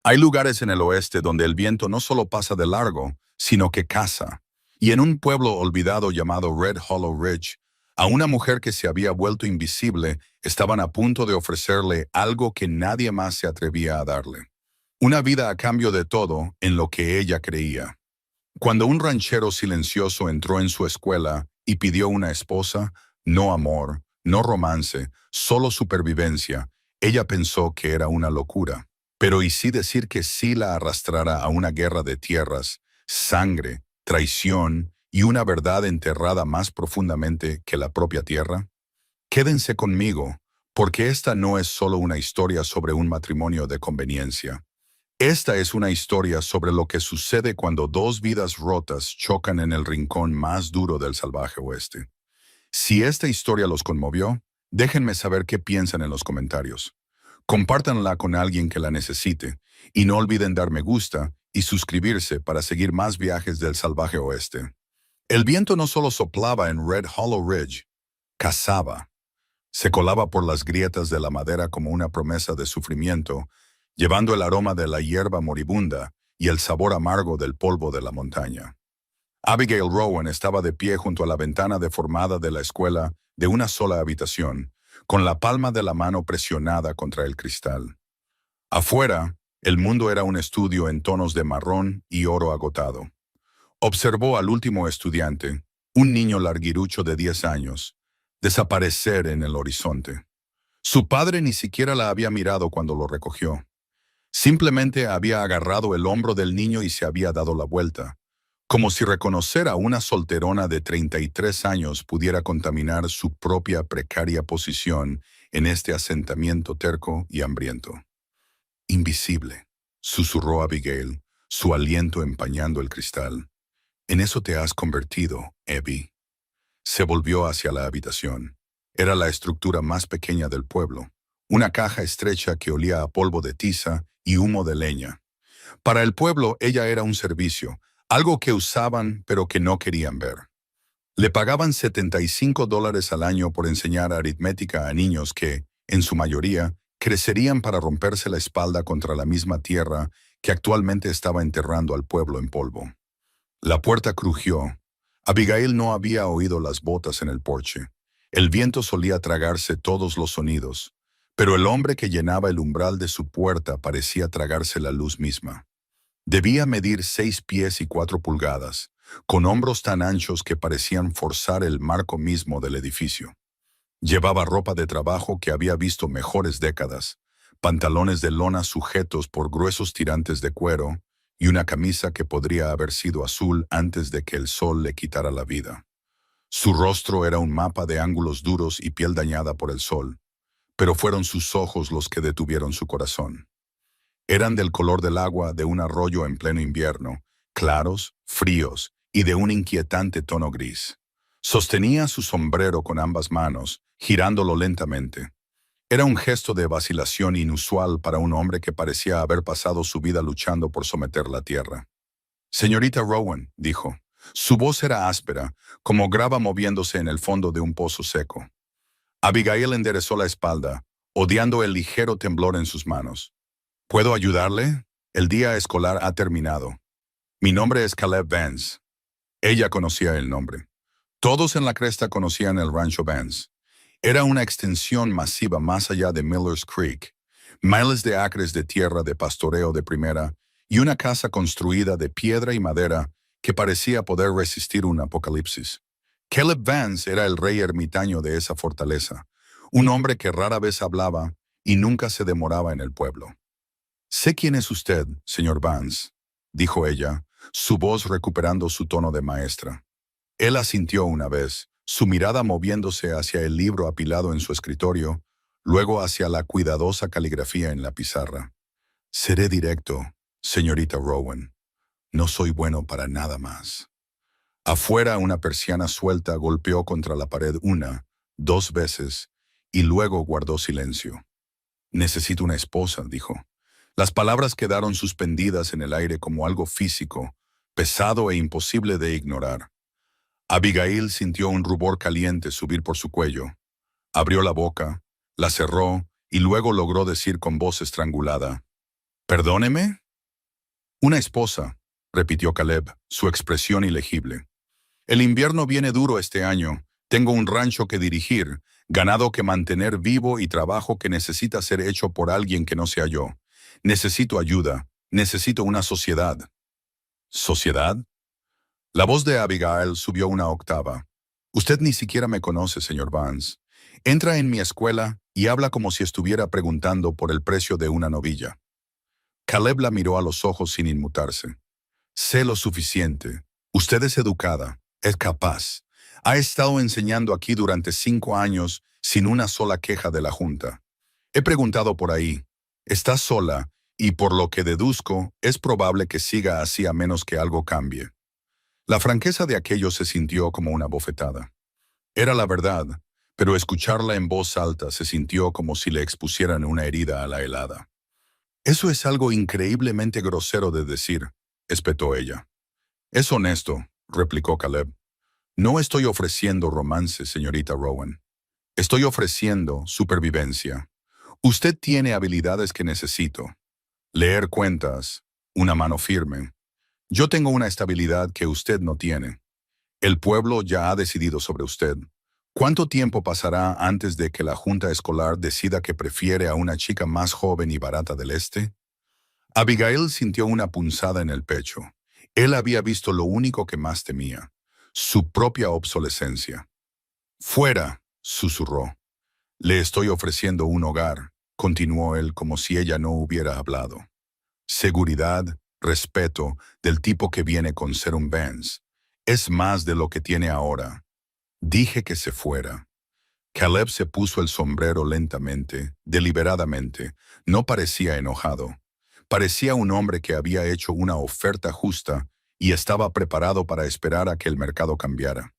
Hay lugares en el oeste donde el viento no solo pasa de largo, sino que caza. Y en un pueblo olvidado llamado Red Hollow Ridge, a una mujer que se había vuelto invisible estaban a punto de ofrecerle algo que nadie más se atrevía a darle. Una vida a cambio de todo en lo que ella creía. Cuando un ranchero silencioso entró en su escuela y pidió una esposa, no amor, no romance, solo supervivencia, ella pensó que era una locura. Pero ¿y si decir que sí la arrastrara a una guerra de tierras, sangre, traición y una verdad enterrada más profundamente que la propia tierra? Quédense conmigo, porque esta no es solo una historia sobre un matrimonio de conveniencia. Esta es una historia sobre lo que sucede cuando dos vidas rotas chocan en el rincón más duro del salvaje oeste. Si esta historia los conmovió, déjenme saber qué piensan en los comentarios. Compártanla con alguien que la necesite y no olviden dar me gusta y suscribirse para seguir más viajes del salvaje oeste. El viento no solo soplaba en Red Hollow Ridge, cazaba. Se colaba por las grietas de la madera como una promesa de sufrimiento, llevando el aroma de la hierba moribunda y el sabor amargo del polvo de la montaña. Abigail Rowan estaba de pie junto a la ventana deformada de la escuela de una sola habitación, con la palma de la mano presionada contra el cristal. Afuera, el mundo era un estudio en tonos de marrón y oro agotado. Observó al último estudiante, un niño larguirucho de 10 años, desaparecer en el horizonte. Su padre ni siquiera la había mirado cuando lo recogió. Simplemente había agarrado el hombro del niño y se había dado la vuelta, como si reconocer a una solterona de 33 años pudiera contaminar su propia precaria posición en este asentamiento terco y hambriento. Invisible, susurró Abigail, su aliento empañando el cristal. En eso te has convertido, Abby. Se volvió hacia la habitación. Era la estructura más pequeña del pueblo, una caja estrecha que olía a polvo de tiza y humo de leña. Para el pueblo ella era un servicio, algo que usaban pero que no querían ver. Le pagaban $75 al año por enseñar aritmética a niños que, en su mayoría, crecerían para romperse la espalda contra la misma tierra que actualmente estaba enterrando al pueblo en polvo. La puerta crujió. Abigail no había oído las botas en el porche. El viento solía tragarse todos los sonidos, pero el hombre que llenaba el umbral de su puerta parecía tragarse la luz misma. Debía medir 6 pies y 4 pulgadas, con hombros tan anchos que parecían forzar el marco mismo del edificio. Llevaba ropa de trabajo que había visto mejores décadas, pantalones de lona sujetos por gruesos tirantes de cuero y una camisa que podría haber sido azul antes de que el sol le quitara la vida. Su rostro era un mapa de ángulos duros y piel dañada por el sol, pero fueron sus ojos los que detuvieron su corazón. Eran del color del agua de un arroyo en pleno invierno, claros, fríos y de un inquietante tono gris. Sostenía su sombrero con ambas manos, girándolo lentamente. Era un gesto de vacilación inusual para un hombre que parecía haber pasado su vida luchando por someter la tierra. Señorita Rowan, dijo. Su voz era áspera, como grava moviéndose en el fondo de un pozo seco. Abigail enderezó la espalda, odiando el ligero temblor en sus manos. ¿Puedo ayudarle? El día escolar ha terminado. Mi nombre es Caleb Vance. Ella conocía el nombre. Todos en la cresta conocían el rancho Vance. Era una extensión masiva más allá de Miller's Creek, miles de acres de tierra de pastoreo de primera y una casa construida de piedra y madera que parecía poder resistir un apocalipsis. Caleb Vance era el rey ermitaño de esa fortaleza, un hombre que rara vez hablaba y nunca se demoraba en el pueblo. «Sé quién es usted, señor Vance», dijo ella, su voz recuperando su tono de maestra. Él asintió una vez, su mirada moviéndose hacia el libro apilado en su escritorio, luego hacia la cuidadosa caligrafía en la pizarra. «Seré directo, señorita Rowan. No soy bueno para nada más». Afuera una persiana suelta golpeó contra la pared 1, 2 veces, y luego guardó silencio. «Necesito una esposa», dijo. Las palabras quedaron suspendidas en el aire como algo físico, pesado e imposible de ignorar. Abigail sintió un rubor caliente subir por su cuello. Abrió la boca, la cerró y luego logró decir con voz estrangulada: ¿Perdóneme? Una esposa, repitió Caleb, su expresión ilegible. El invierno viene duro este año. Tengo un rancho que dirigir, ganado que mantener vivo y trabajo que necesita ser hecho por alguien que no sea yo. Necesito ayuda. Necesito una sociedad. ¿Sociedad? La voz de Abigail subió una octava. Usted ni siquiera me conoce, señor Vance. Entra en mi escuela y habla como si estuviera preguntando por el precio de una novilla. Caleb la miró a los ojos sin inmutarse. Sé lo suficiente. Usted es educada, es capaz. Ha estado enseñando aquí durante 5 años sin una sola queja de la Junta. He preguntado por ahí. Está sola y por lo que deduzco, es probable que siga así a menos que algo cambie. La franqueza de aquello se sintió como una bofetada. Era la verdad, pero escucharla en voz alta se sintió como si le expusieran una herida a la helada. Eso es algo increíblemente grosero de decir, espetó ella. Es honesto, replicó Caleb. No estoy ofreciendo romance, señorita Rowan. Estoy ofreciendo supervivencia. Usted tiene habilidades que necesito. Leer cuentas, una mano firme. Yo tengo una estabilidad que usted no tiene. El pueblo ya ha decidido sobre usted. ¿Cuánto tiempo pasará antes de que la junta escolar decida que prefiere a una chica más joven y barata del este? Abigail sintió una punzada en el pecho. Él había visto lo único que más temía, su propia obsolescencia. Fuera, susurró. Le estoy ofreciendo un hogar, continuó él como si ella no hubiera hablado. Seguridad, respeto, del tipo que viene con ser un Vance. Es más de lo que tiene ahora. Dije que se fuera. Caleb se puso el sombrero lentamente, deliberadamente. No parecía enojado. Parecía un hombre que había hecho una oferta justa y estaba preparado para esperar a que el mercado cambiara.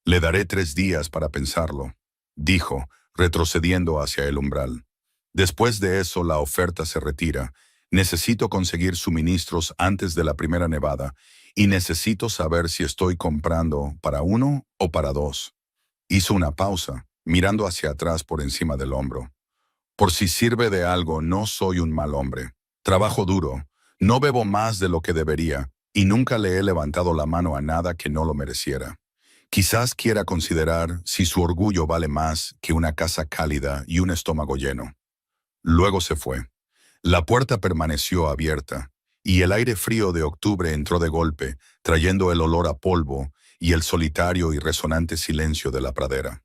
Le daré 3 días para pensarlo, dijo, retrocediendo hacia el umbral. Después de eso la oferta se retira. Necesito conseguir suministros antes de la primera nevada y necesito saber si estoy comprando para 1 o para 2. Hizo una pausa, mirando hacia atrás por encima del hombro. Por si sirve de algo, no soy un mal hombre. Trabajo duro, no bebo más de lo que debería y nunca le he levantado la mano a nada que no lo mereciera. Quizás quiera considerar si su orgullo vale más que una casa cálida y un estómago lleno. Luego se fue. La puerta permaneció abierta, y el aire frío de octubre entró de golpe, trayendo el olor a polvo y el solitario y resonante silencio de la pradera.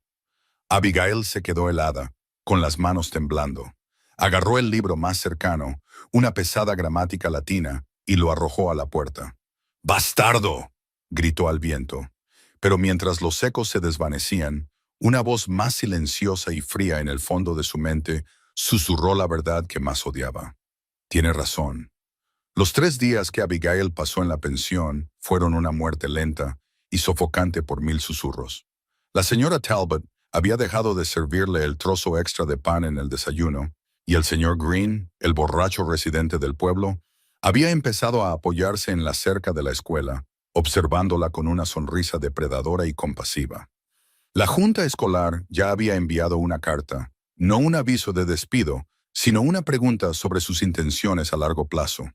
Abigail se quedó helada, con las manos temblando. Agarró el libro más cercano, una pesada gramática latina, y lo arrojó a la puerta. ¡Bastardo!, gritó al viento. Pero mientras los ecos se desvanecían, una voz más silenciosa y fría en el fondo de su mente susurró la verdad que más odiaba. Tiene razón. Los 3 días que Abigail pasó en la pensión fueron una muerte lenta y sofocante por 1000 susurros. La señora Talbot había dejado de servirle el trozo extra de pan en el desayuno, y el señor Green, el borracho residente del pueblo, había empezado a apoyarse en la cerca de la escuela, observándola con una sonrisa depredadora y compasiva. La junta escolar ya había enviado una carta, no un aviso de despido, sino una pregunta sobre sus intenciones a largo plazo.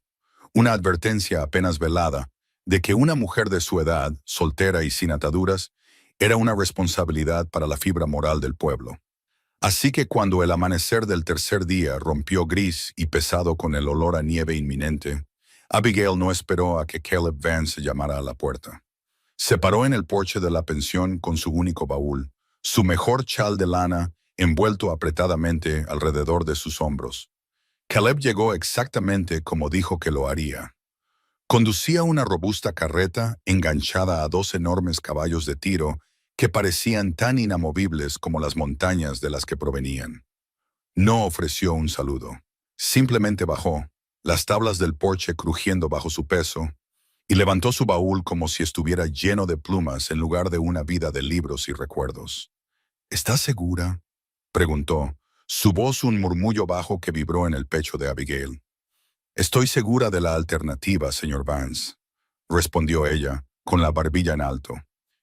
Una advertencia apenas velada de que una mujer de su edad, soltera y sin ataduras, era una responsabilidad para la fibra moral del pueblo. Así que cuando el amanecer del tercer día rompió gris y pesado con el olor a nieve inminente, Abigail no esperó a que Caleb Vance llamara a la puerta. Se paró en el porche de la pensión con su único baúl, su mejor chal de lana envuelto apretadamente alrededor de sus hombros. Caleb llegó exactamente como dijo que lo haría. Conducía una robusta carreta enganchada a 2 enormes caballos de tiro que parecían tan inamovibles como las montañas de las que provenían. No ofreció un saludo. Simplemente bajó, las tablas del porche crujiendo bajo su peso, y levantó su baúl como si estuviera lleno de plumas en lugar de una vida de libros y recuerdos. ¿Estás segura?, preguntó, su voz un murmullo bajo que vibró en el pecho de Abigail. Estoy segura de la alternativa, señor Vance, respondió ella, con la barbilla en alto.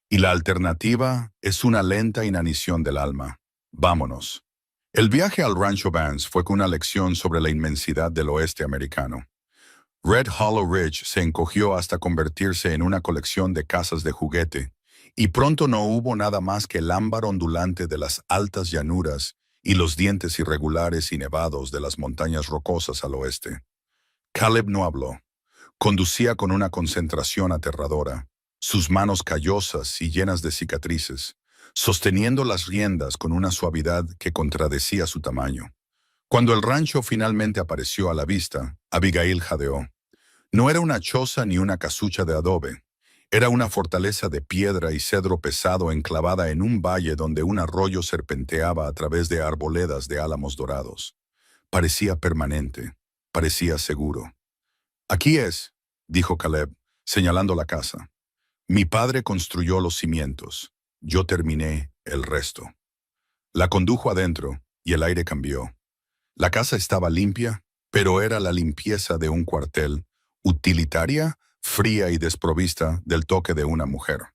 Y la alternativa es una lenta inanición del alma. Vámonos. El viaje al Rancho Vance fue con una lección sobre la inmensidad del oeste americano. Red Hollow Ridge se encogió hasta convertirse en una colección de casas de juguete, y pronto no hubo nada más que el ámbar ondulante de las altas llanuras y los dientes irregulares y nevados de las montañas rocosas al oeste. Caleb no habló. Conducía con una concentración aterradora, sus manos callosas y llenas de cicatrices, sosteniendo las riendas con una suavidad que contradecía su tamaño. Cuando el rancho finalmente apareció a la vista, Abigail jadeó. No era una choza ni una casucha de adobe. Era una fortaleza de piedra y cedro pesado enclavada en un valle donde un arroyo serpenteaba a través de arboledas de álamos dorados. Parecía permanente, parecía seguro. «Aquí es», dijo Caleb, señalando la casa. «Mi padre construyó los cimientos. Yo terminé el resto». La condujo adentro y el aire cambió. La casa estaba limpia, pero era la limpieza de un cuartel, utilitaria, fría y desprovista del toque de una mujer.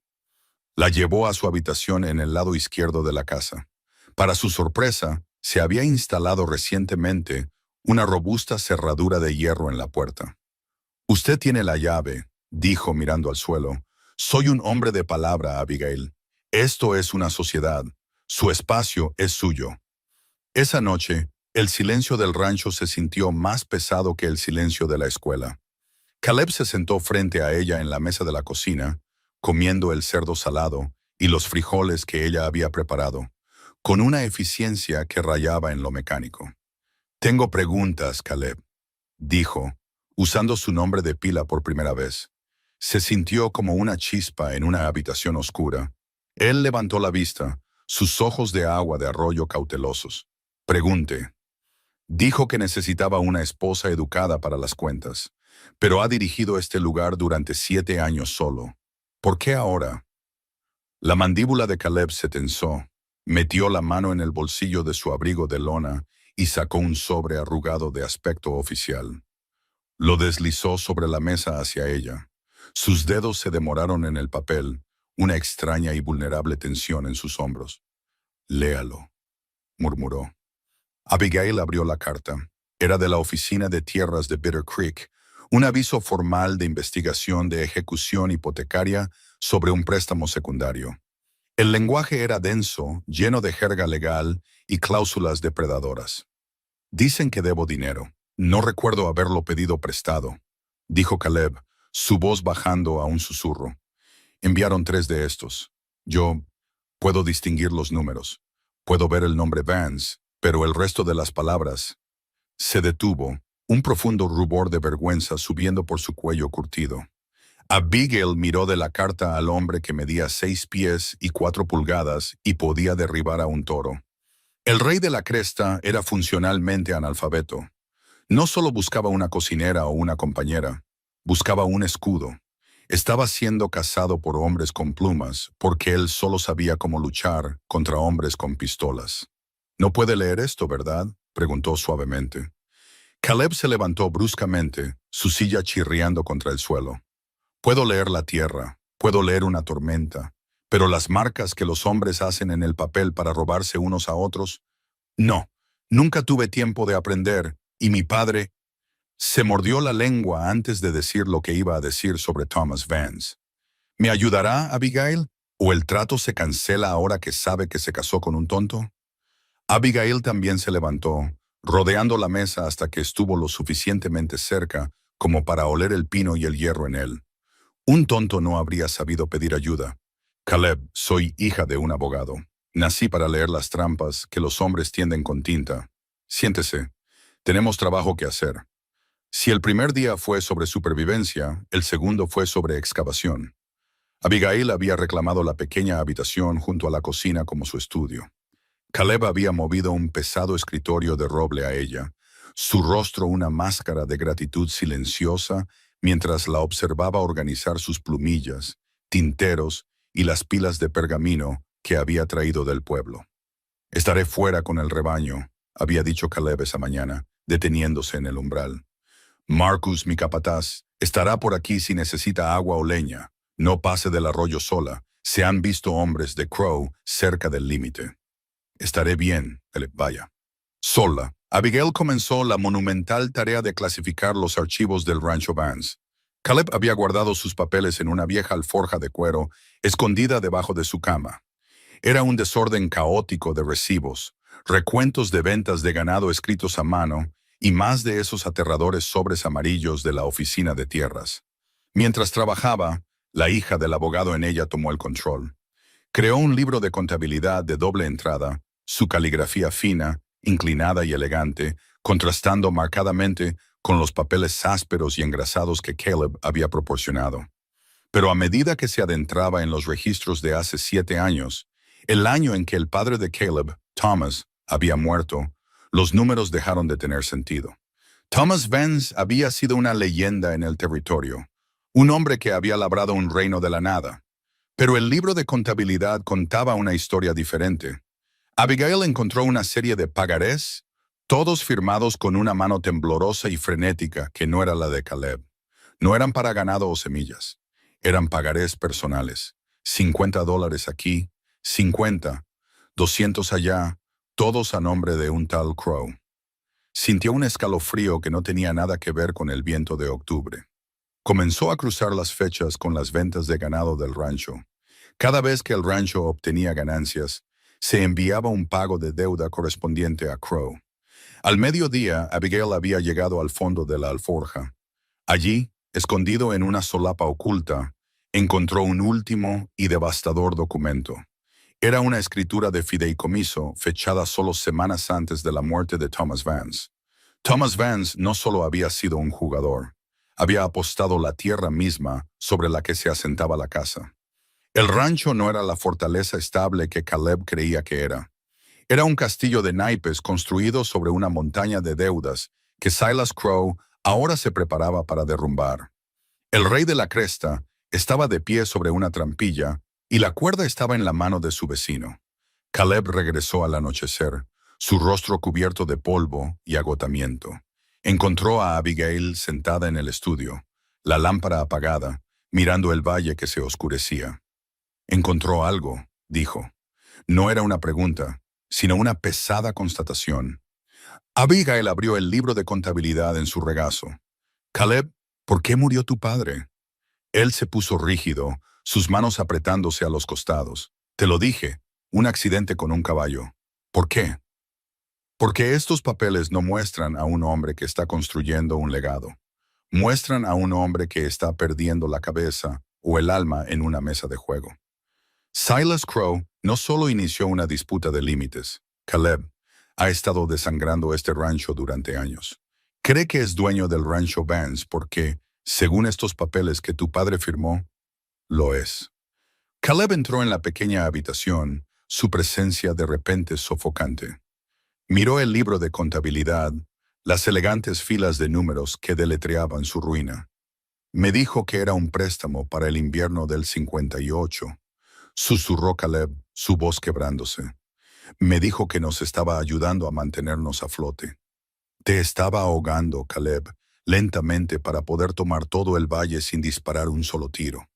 La llevó a su habitación en el lado izquierdo de la casa. Para su sorpresa, se había instalado recientemente una robusta cerradura de hierro en la puerta. «Usted tiene la llave», dijo mirando al suelo. «Soy un hombre de palabra, Abigail. Esto es una sociedad. Su espacio es suyo». Esa noche, el silencio del rancho se sintió más pesado que el silencio de la escuela. Caleb se sentó frente a ella en la mesa de la cocina, comiendo el cerdo salado y los frijoles que ella había preparado, con una eficiencia que rayaba en lo mecánico. «Tengo preguntas, Caleb», dijo, usando su nombre de pila por primera vez. Se sintió como una chispa en una habitación oscura. Él levantó la vista, sus ojos de agua de arroyo cautelosos. «Pregunte». Dijo que necesitaba una esposa educada para las cuentas, pero ha dirigido este lugar durante 7 años solo. ¿Por qué ahora? La mandíbula de Caleb se tensó, metió la mano en el bolsillo de su abrigo de lona y sacó un sobre arrugado de aspecto oficial. Lo deslizó sobre la mesa hacia ella. Sus dedos se demoraron en el papel, una extraña y vulnerable tensión en sus hombros. «Léalo», murmuró. Abigail abrió la carta. Era de la Oficina de Tierras de Bitter Creek, un aviso formal de investigación de ejecución hipotecaria sobre un préstamo secundario. El lenguaje era denso, lleno de jerga legal y cláusulas depredadoras. «Dicen que debo dinero. No recuerdo haberlo pedido prestado», dijo Caleb, su voz bajando a un susurro. «Enviaron 3 de estos. Yo puedo distinguir los números. Puedo ver el nombre Vance, pero el resto de las palabras». Se detuvo, un profundo rubor de vergüenza subiendo por su cuello curtido. Abigail miró de la carta al hombre que medía 6 pies y 4 pulgadas y podía derribar a un toro. El rey de la cresta era funcionalmente analfabeto. No solo buscaba una cocinera o una compañera, buscaba un escudo. Estaba siendo cazado por hombres con plumas porque él solo sabía cómo luchar contra hombres con pistolas. «No puede leer esto, ¿verdad?», preguntó suavemente. Caleb se levantó bruscamente, su silla chirriando contra el suelo. «Puedo leer la tierra, puedo leer una tormenta, pero las marcas que los hombres hacen en el papel para robarse unos a otros, no, nunca tuve tiempo de aprender, y mi padre…» Se mordió la lengua antes de decir lo que iba a decir sobre Thomas Vance. «¿Me ayudará, Abigail? ¿O el trato se cancela ahora que sabe que se casó con un tonto?» Abigail también se levantó, rodeando la mesa hasta que estuvo lo suficientemente cerca como para oler el pino y el hierro en él. Un tonto no habría sabido pedir ayuda. «Caleb, soy hija de un abogado. Nací para leer las trampas que los hombres tienden con tinta. Siéntese. Tenemos trabajo que hacer». Si el primer día fue sobre supervivencia, el segundo fue sobre excavación. Abigail había reclamado la pequeña habitación junto a la cocina como su estudio. Caleb había movido un pesado escritorio de roble a ella, su rostro una máscara de gratitud silenciosa mientras la observaba organizar sus plumillas, tinteros y las pilas de pergamino que había traído del pueblo. «Estaré fuera con el rebaño», había dicho Caleb esa mañana, deteniéndose en el umbral. «Marcus, mi capataz, estará por aquí si necesita agua o leña. No pase del arroyo sola. Se han visto hombres de Crow cerca del límite». «Estaré bien», Caleb, vaya. Sola, Abigail comenzó la monumental tarea de clasificar los archivos del rancho Vance. Caleb había guardado sus papeles en una vieja alforja de cuero escondida debajo de su cama. Era un desorden caótico de recibos, recuentos de ventas de ganado escritos a mano y más de esos aterradores sobres amarillos de la oficina de tierras. Mientras trabajaba, la hija del abogado en ella tomó el control. Creó un libro de contabilidad de doble entrada, su caligrafía fina, inclinada y elegante, contrastando marcadamente con los papeles ásperos y engrasados que Caleb había proporcionado. Pero a medida que se adentraba en los registros de hace 7 años, el año en que el padre de Caleb, Thomas, había muerto, los números dejaron de tener sentido. Thomas Vance había sido una leyenda en el territorio, un hombre que había labrado un reino de la nada. Pero el libro de contabilidad contaba una historia diferente. Abigail encontró una serie de pagarés, todos firmados con una mano temblorosa y frenética que no era la de Caleb. No eran para ganado o semillas. Eran pagarés personales. $50 aquí, 50, 200 allá, todos a nombre de un tal Crow. Sintió un escalofrío que no tenía nada que ver con el viento de octubre. Comenzó a cruzar las fechas con las ventas de ganado del rancho. Cada vez que el rancho obtenía ganancias, se enviaba un pago de deuda correspondiente a Crow. Al mediodía, Abigail había llegado al fondo de la alforja. Allí, escondido en una solapa oculta, encontró un último y devastador documento. Era una escritura de fideicomiso fechada solo semanas antes de la muerte de Thomas Vance. Thomas Vance no solo había sido un jugador, había apostado la tierra misma sobre la que se asentaba la casa. El rancho no era la fortaleza estable que Caleb creía que era. Era un castillo de naipes construido sobre una montaña de deudas que Silas Crow ahora se preparaba para derrumbar. El rey de la cresta estaba de pie sobre una trampilla y la cuerda estaba en la mano de su vecino. Caleb regresó al anochecer, su rostro cubierto de polvo y agotamiento. Encontró a Abigail sentada en el estudio, la lámpara apagada, mirando el valle que se oscurecía. Encontró algo, dijo. No era una pregunta, sino una pesada constatación. Abigail abrió el libro de contabilidad en su regazo. Caleb, ¿por qué murió tu padre? Él se puso rígido, sus manos apretándose a los costados. Te lo dije, un accidente con un caballo. ¿Por qué? Porque estos papeles no muestran a un hombre que está construyendo un legado. Muestran a un hombre que está perdiendo la cabeza o el alma en una mesa de juego. Silas Crow no solo inició una disputa de límites. Caleb ha estado desangrando este rancho durante años. Cree que es dueño del rancho Vance porque, según estos papeles que tu padre firmó, lo es. Caleb entró en la pequeña habitación, su presencia de repente sofocante. Miró el libro de contabilidad, las elegantes filas de números que deletreaban su ruina. Me dijo que era un préstamo para el invierno del 58. Susurró Caleb, su voz quebrándose. Me dijo que nos estaba ayudando a mantenernos a flote. Te estaba ahogando, Caleb, lentamente para poder tomar todo el valle sin disparar un solo tiro.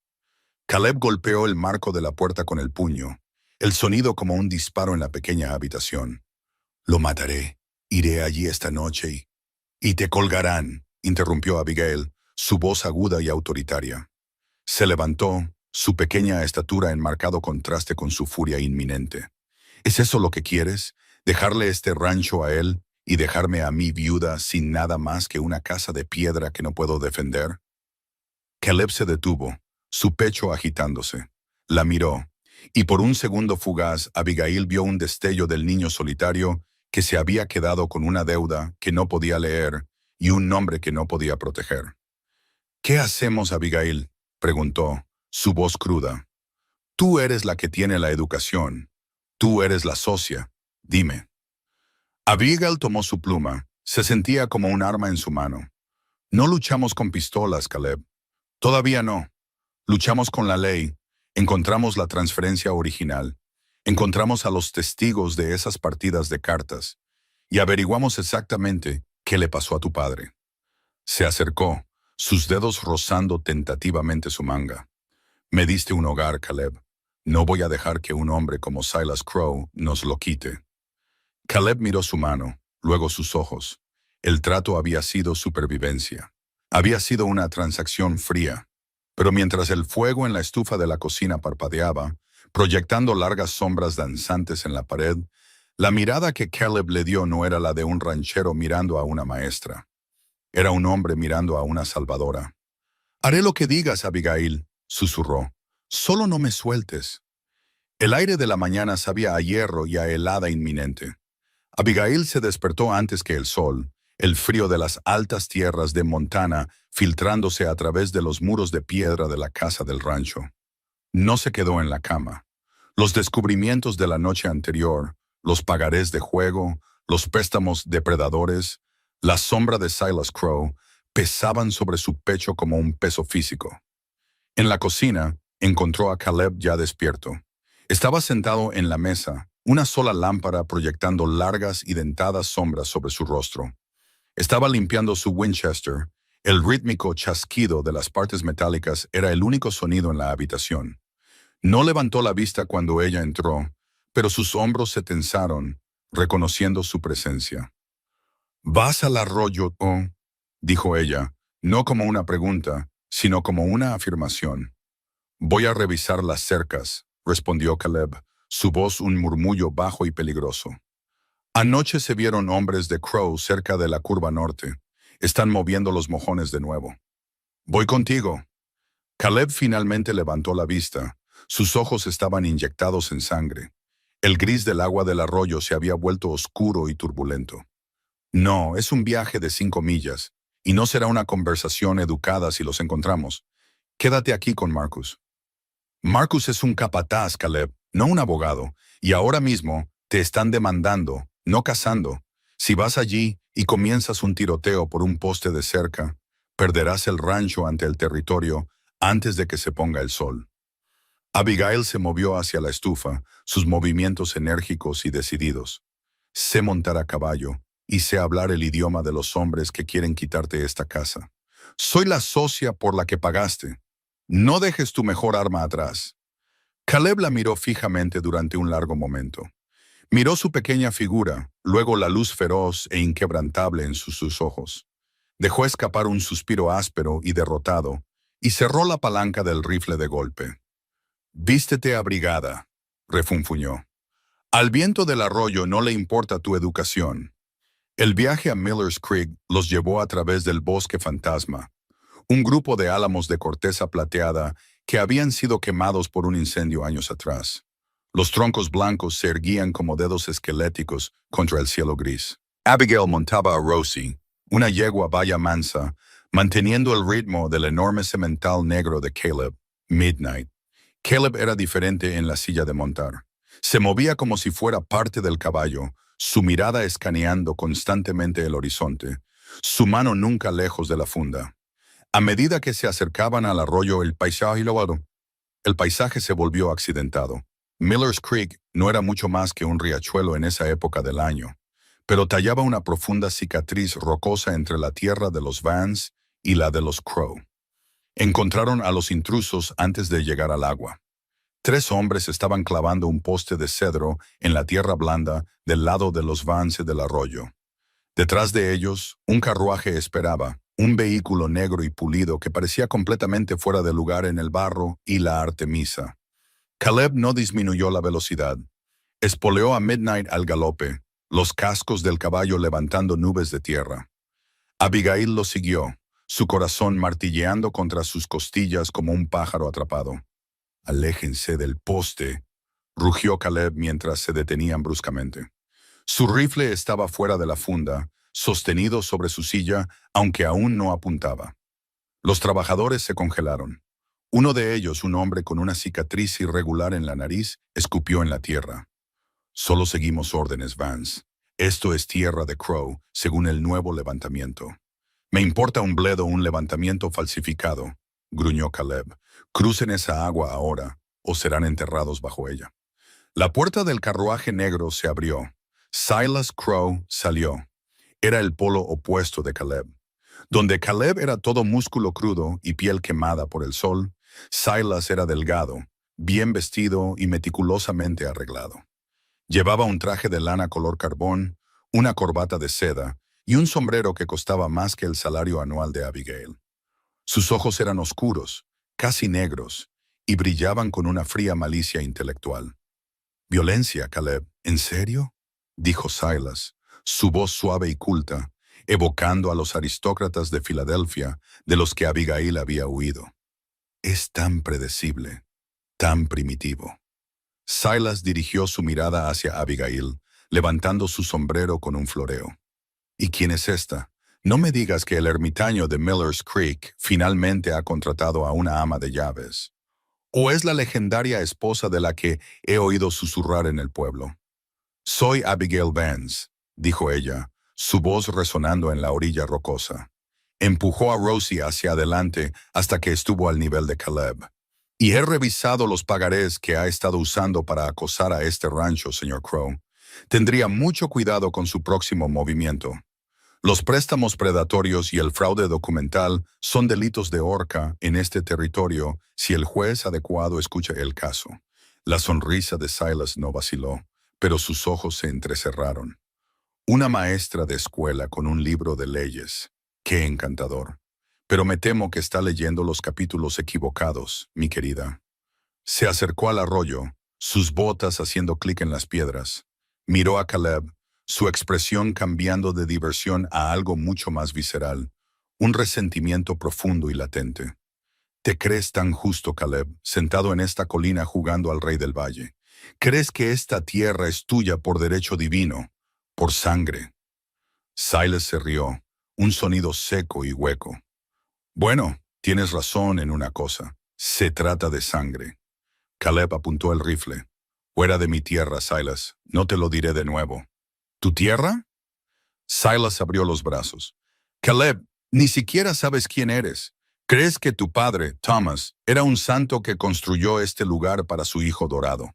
Caleb golpeó el marco de la puerta con el puño, el sonido como un disparo en la pequeña habitación. Lo mataré. Iré allí esta noche y te colgarán, interrumpió Abigail, su voz aguda y autoritaria. Se levantó, su pequeña estatura en marcado contraste con su furia inminente. ¿Es eso lo que quieres? ¿Dejarle este rancho a él y dejarme a mí viuda sin nada más que una casa de piedra que no puedo defender? Caleb se detuvo, su pecho agitándose. La miró, y por un segundo fugaz Abigail vio un destello del niño solitario que se había quedado con una deuda que no podía leer y un nombre que no podía proteger. ¿Qué hacemos, Abigail?, preguntó, su voz cruda. Tú eres la que tiene la educación. Tú eres la socia. Dime. Abigail tomó su pluma. Se sentía como un arma en su mano. No luchamos con pistolas, Caleb. Todavía no. Luchamos con la ley. Encontramos la transferencia original. Encontramos a los testigos de esas partidas de cartas. Y averiguamos exactamente qué le pasó a tu padre. Se acercó, sus dedos rozando tentativamente su manga. Me diste un hogar, Caleb. No voy a dejar que un hombre como Silas Crow nos lo quite. Caleb miró su mano, luego sus ojos. El trato había sido supervivencia. Había sido una transacción fría. Pero mientras el fuego en la estufa de la cocina parpadeaba, proyectando largas sombras danzantes en la pared, la mirada que Caleb le dio no era la de un ranchero mirando a una maestra. Era un hombre mirando a una salvadora. «Haré lo que digas, Abigail», susurró. «Solo no me sueltes». El aire de la mañana sabía a hierro y a helada inminente. Abigail se despertó antes que el sol, el frío de las altas tierras de Montana filtrándose a través de los muros de piedra de la casa del rancho. No se quedó en la cama. Los descubrimientos de la noche anterior, los pagarés de juego, los préstamos depredadores, la sombra de Silas Crow, pesaban sobre su pecho como un peso físico. En la cocina, encontró a Caleb ya despierto. Estaba sentado en la mesa, una sola lámpara proyectando largas y dentadas sombras sobre su rostro. Estaba limpiando su Winchester. El rítmico chasquido de las partes metálicas era el único sonido en la habitación. No levantó la vista cuando ella entró, pero sus hombros se tensaron, reconociendo su presencia. «¿Vas al arroyo, oh?», dijo ella, no como una pregunta, sino como una afirmación. «Voy a revisar las cercas», respondió Caleb, su voz un murmullo bajo y peligroso. «Anoche se vieron hombres de Crow cerca de la curva norte. Están moviendo los mojones de nuevo». «Voy contigo». Caleb finalmente levantó la vista. Sus ojos estaban inyectados en sangre. El gris del agua del arroyo se había vuelto oscuro y turbulento. «No, es un viaje de 5 millas, y no será una conversación educada si los encontramos. Quédate aquí con Marcus». «Marcus es un capataz, Caleb, no un abogado, y ahora mismo te están demandando, no cazando. Si vas allí y comienzas un tiroteo por un poste de cerca, perderás el rancho ante el territorio antes de que se ponga el sol». Abigail se movió hacia la estufa, sus movimientos enérgicos y decididos. «Sé montar a caballo y sé hablar el idioma de los hombres que quieren quitarte esta casa. Soy la socia por la que pagaste. No dejes tu mejor arma atrás». Caleb la miró fijamente durante un largo momento. Miró su pequeña figura, luego la luz feroz e inquebrantable en sus ojos. Dejó escapar un suspiro áspero y derrotado, y cerró la palanca del rifle de golpe. «Vístete abrigada», refunfuñó. «Al viento del arroyo no le importa tu educación». El viaje a Miller's Creek los llevó a través del bosque fantasma, un grupo de álamos de corteza plateada que habían sido quemados por un incendio años atrás. Los troncos blancos se erguían como dedos esqueléticos contra el cielo gris. Abigail montaba a Rosie, una yegua valla mansa, manteniendo el ritmo del enorme semental negro de Caleb, Midnight. Caleb era diferente en la silla de montar. Se movía como si fuera parte del caballo, su mirada escaneando constantemente el horizonte, su mano nunca lejos de la funda. A medida que se acercaban al arroyo, el paisaje se volvió accidentado. Miller's Creek no era mucho más que un riachuelo en esa época del año, pero tallaba una profunda cicatriz rocosa entre la tierra de los Vance y la de los Crow. Encontraron a los intrusos antes de llegar al agua. 3 hombres estaban clavando un poste de cedro en la tierra blanda del lado de los Vance del arroyo. Detrás de ellos, un carruaje esperaba, un vehículo negro y pulido que parecía completamente fuera de lugar en el barro y la Artemisa. Caleb no disminuyó la velocidad. Espoleó a Midnight al galope, los cascos del caballo levantando nubes de tierra. Abigail lo siguió, su corazón martilleando contra sus costillas como un pájaro atrapado. «Aléjense del poste», rugió Caleb mientras se detenían bruscamente. Su rifle estaba fuera de la funda, sostenido sobre su silla, aunque aún no apuntaba. Los trabajadores se congelaron. Uno de ellos, un hombre con una cicatriz irregular en la nariz, escupió en la tierra. «Solo seguimos órdenes, Vance. Esto es tierra de Crow, según el nuevo levantamiento». «Me importa un bledo un levantamiento falsificado», gruñó Caleb. «Crucen esa agua ahora, o serán enterrados bajo ella». La puerta del carruaje negro se abrió. Silas Crow salió. Era el polo opuesto de Caleb. Donde Caleb era todo músculo crudo y piel quemada por el sol, Silas era delgado, bien vestido y meticulosamente arreglado. Llevaba un traje de lana color carbón, una corbata de seda y un sombrero que costaba más que el salario anual de Abigail. Sus ojos eran oscuros, casi negros, y brillaban con una fría malicia intelectual. «Violencia, Caleb, ¿en serio?», dijo Silas, su voz suave y culta, evocando a los aristócratas de Filadelfia de los que Abigail había huido. «Es tan predecible, tan primitivo». Silas dirigió su mirada hacia Abigail, levantando su sombrero con un floreo. «¿Y quién es esta? No me digas que el ermitaño de Miller's Creek finalmente ha contratado a una ama de llaves. ¿O es la legendaria esposa de la que he oído susurrar en el pueblo?» «Soy Abigail Vance», dijo ella, su voz resonando en la orilla rocosa. Empujó a Rosie hacia adelante hasta que estuvo al nivel de Caleb. «Y he revisado los pagarés que ha estado usando para acosar a este rancho, señor Crow. Tendría mucho cuidado con su próximo movimiento. Los préstamos predatorios y el fraude documental son delitos de horca en este territorio si el juez adecuado escucha el caso». La sonrisa de Silas no vaciló, pero sus ojos se entrecerraron. «Una maestra de escuela con un libro de leyes. ¡Qué encantador! Pero me temo que está leyendo los capítulos equivocados, mi querida». Se acercó al arroyo, sus botas haciendo clic en las piedras. Miró a Caleb, su expresión cambiando de diversión a algo mucho más visceral, un resentimiento profundo y latente. «¿Te crees tan justo, Caleb, sentado en esta colina jugando al rey del valle? ¿Crees que esta tierra es tuya por derecho divino, por sangre?» Silas se rió, un sonido seco y hueco. «Bueno, tienes razón en una cosa. Se trata de sangre». Caleb apuntó el rifle. «Fuera de mi tierra, Silas. No te lo diré de nuevo». «¿Tu tierra?» Silas abrió los brazos. «Caleb, ni siquiera sabes quién eres. ¿Crees que tu padre, Thomas, era un santo que construyó este lugar para su hijo dorado?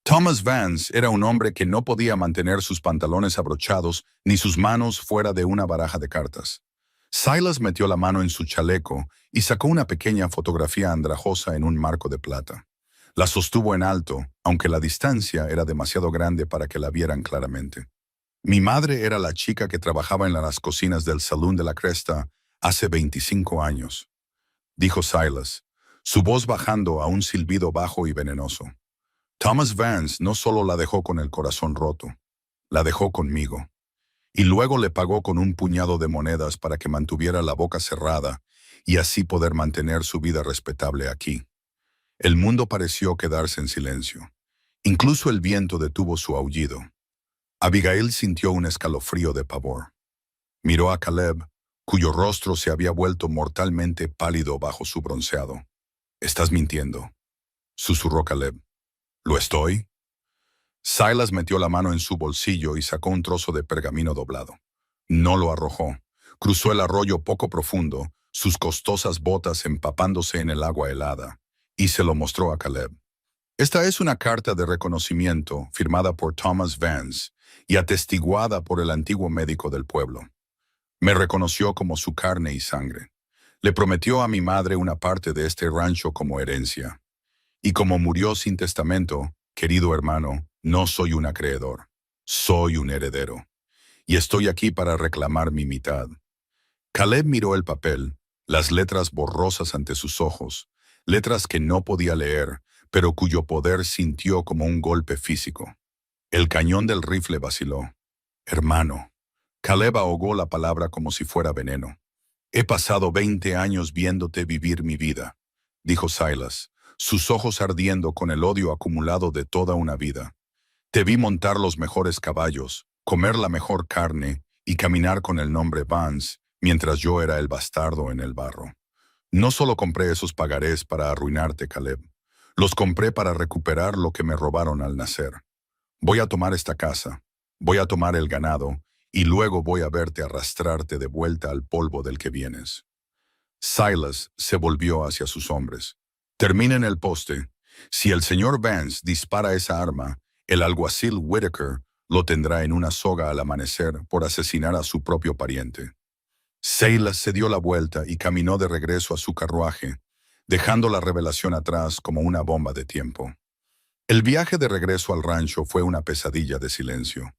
Thomas Vance era un hombre que no podía mantener sus pantalones abrochados ni sus manos fuera de una baraja de cartas». Silas metió la mano en su chaleco y sacó una pequeña fotografía andrajosa en un marco de plata. La sostuvo en alto, aunque la distancia era demasiado grande para que la vieran claramente. «Mi madre era la chica que trabajaba en las cocinas del Salón de la Cresta hace 25 años», dijo Silas, su voz bajando a un silbido bajo y venenoso. «Thomas Vance no solo la dejó con el corazón roto, la dejó conmigo. Y luego le pagó con un puñado de monedas para que mantuviera la boca cerrada y así poder mantener su vida respetable aquí». El mundo pareció quedarse en silencio. Incluso el viento detuvo su aullido. Abigail sintió un escalofrío de pavor. Miró a Caleb, cuyo rostro se había vuelto mortalmente pálido bajo su bronceado. «Estás mintiendo», susurró Caleb. «¿Lo estoy?». Silas metió la mano en su bolsillo y sacó un trozo de pergamino doblado. No lo arrojó. Cruzó el arroyo poco profundo, sus costosas botas empapándose en el agua helada, y se lo mostró a Caleb. «Esta es una carta de reconocimiento firmada por Thomas Vance y atestiguada por el antiguo médico del pueblo. Me reconoció como su carne y sangre. Le prometió a mi madre una parte de este rancho como herencia. Y como murió sin testamento, querido hermano, no soy un acreedor. Soy un heredero. Y estoy aquí para reclamar mi mitad». Caleb miró el papel, las letras borrosas ante sus ojos, letras que no podía leer, pero cuyo poder sintió como un golpe físico. El cañón del rifle vaciló. «Hermano». Caleb ahogó la palabra como si fuera veneno. «He pasado 20 años viéndote vivir mi vida», dijo Silas, sus ojos ardiendo con el odio acumulado de toda una vida. «Te vi montar los mejores caballos, comer la mejor carne y caminar con el nombre Vance, mientras yo era el bastardo en el barro. No solo compré esos pagarés para arruinarte, Caleb. Los compré para recuperar lo que me robaron al nacer. Voy a tomar esta casa, voy a tomar el ganado, y luego voy a verte arrastrarte de vuelta al polvo del que vienes». Silas se volvió hacia sus hombres. «Terminen el poste. Si el señor Vance dispara esa arma, el alguacil Whitaker lo tendrá en una soga al amanecer por asesinar a su propio pariente». Silas se dio la vuelta y caminó de regreso a su carruaje, dejando la revelación atrás como una bomba de tiempo. El viaje de regreso al rancho fue una pesadilla de silencio.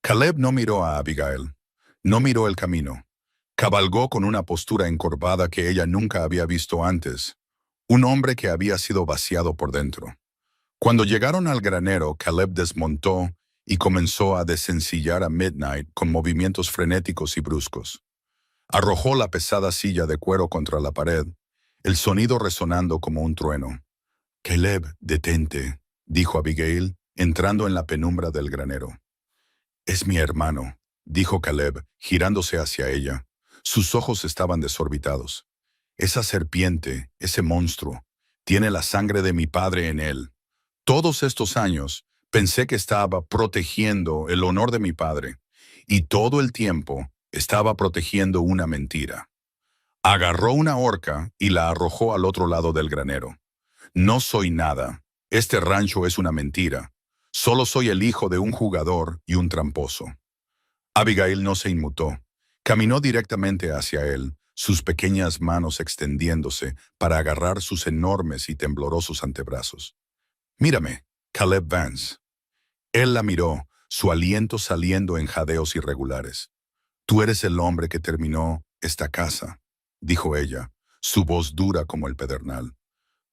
Caleb no miró a Abigail, no miró el camino. Cabalgó con una postura encorvada que ella nunca había visto antes, un hombre que había sido vaciado por dentro. Cuando llegaron al granero, Caleb desmontó y comenzó a desencillar a Midnight con movimientos frenéticos y bruscos. Arrojó la pesada silla de cuero contra la pared, el sonido resonando como un trueno. «Caleb, detente», dijo Abigail, entrando en la penumbra del granero. «Es mi hermano», dijo Caleb, girándose hacia ella. Sus ojos estaban desorbitados. «Esa serpiente, ese monstruo, tiene la sangre de mi padre en él. Todos estos años pensé que estaba protegiendo el honor de mi padre, y todo el tiempo estaba protegiendo una mentira». Agarró una horca y la arrojó al otro lado del granero. «No soy nada. Este rancho es una mentira. Solo soy el hijo de un jugador y un tramposo». Abigail no se inmutó. Caminó directamente hacia él, sus pequeñas manos extendiéndose para agarrar sus enormes y temblorosos antebrazos. «Mírame, Caleb Vance». Él la miró, su aliento saliendo en jadeos irregulares. «Tú eres el hombre que terminó esta casa», dijo ella, su voz dura como el pedernal.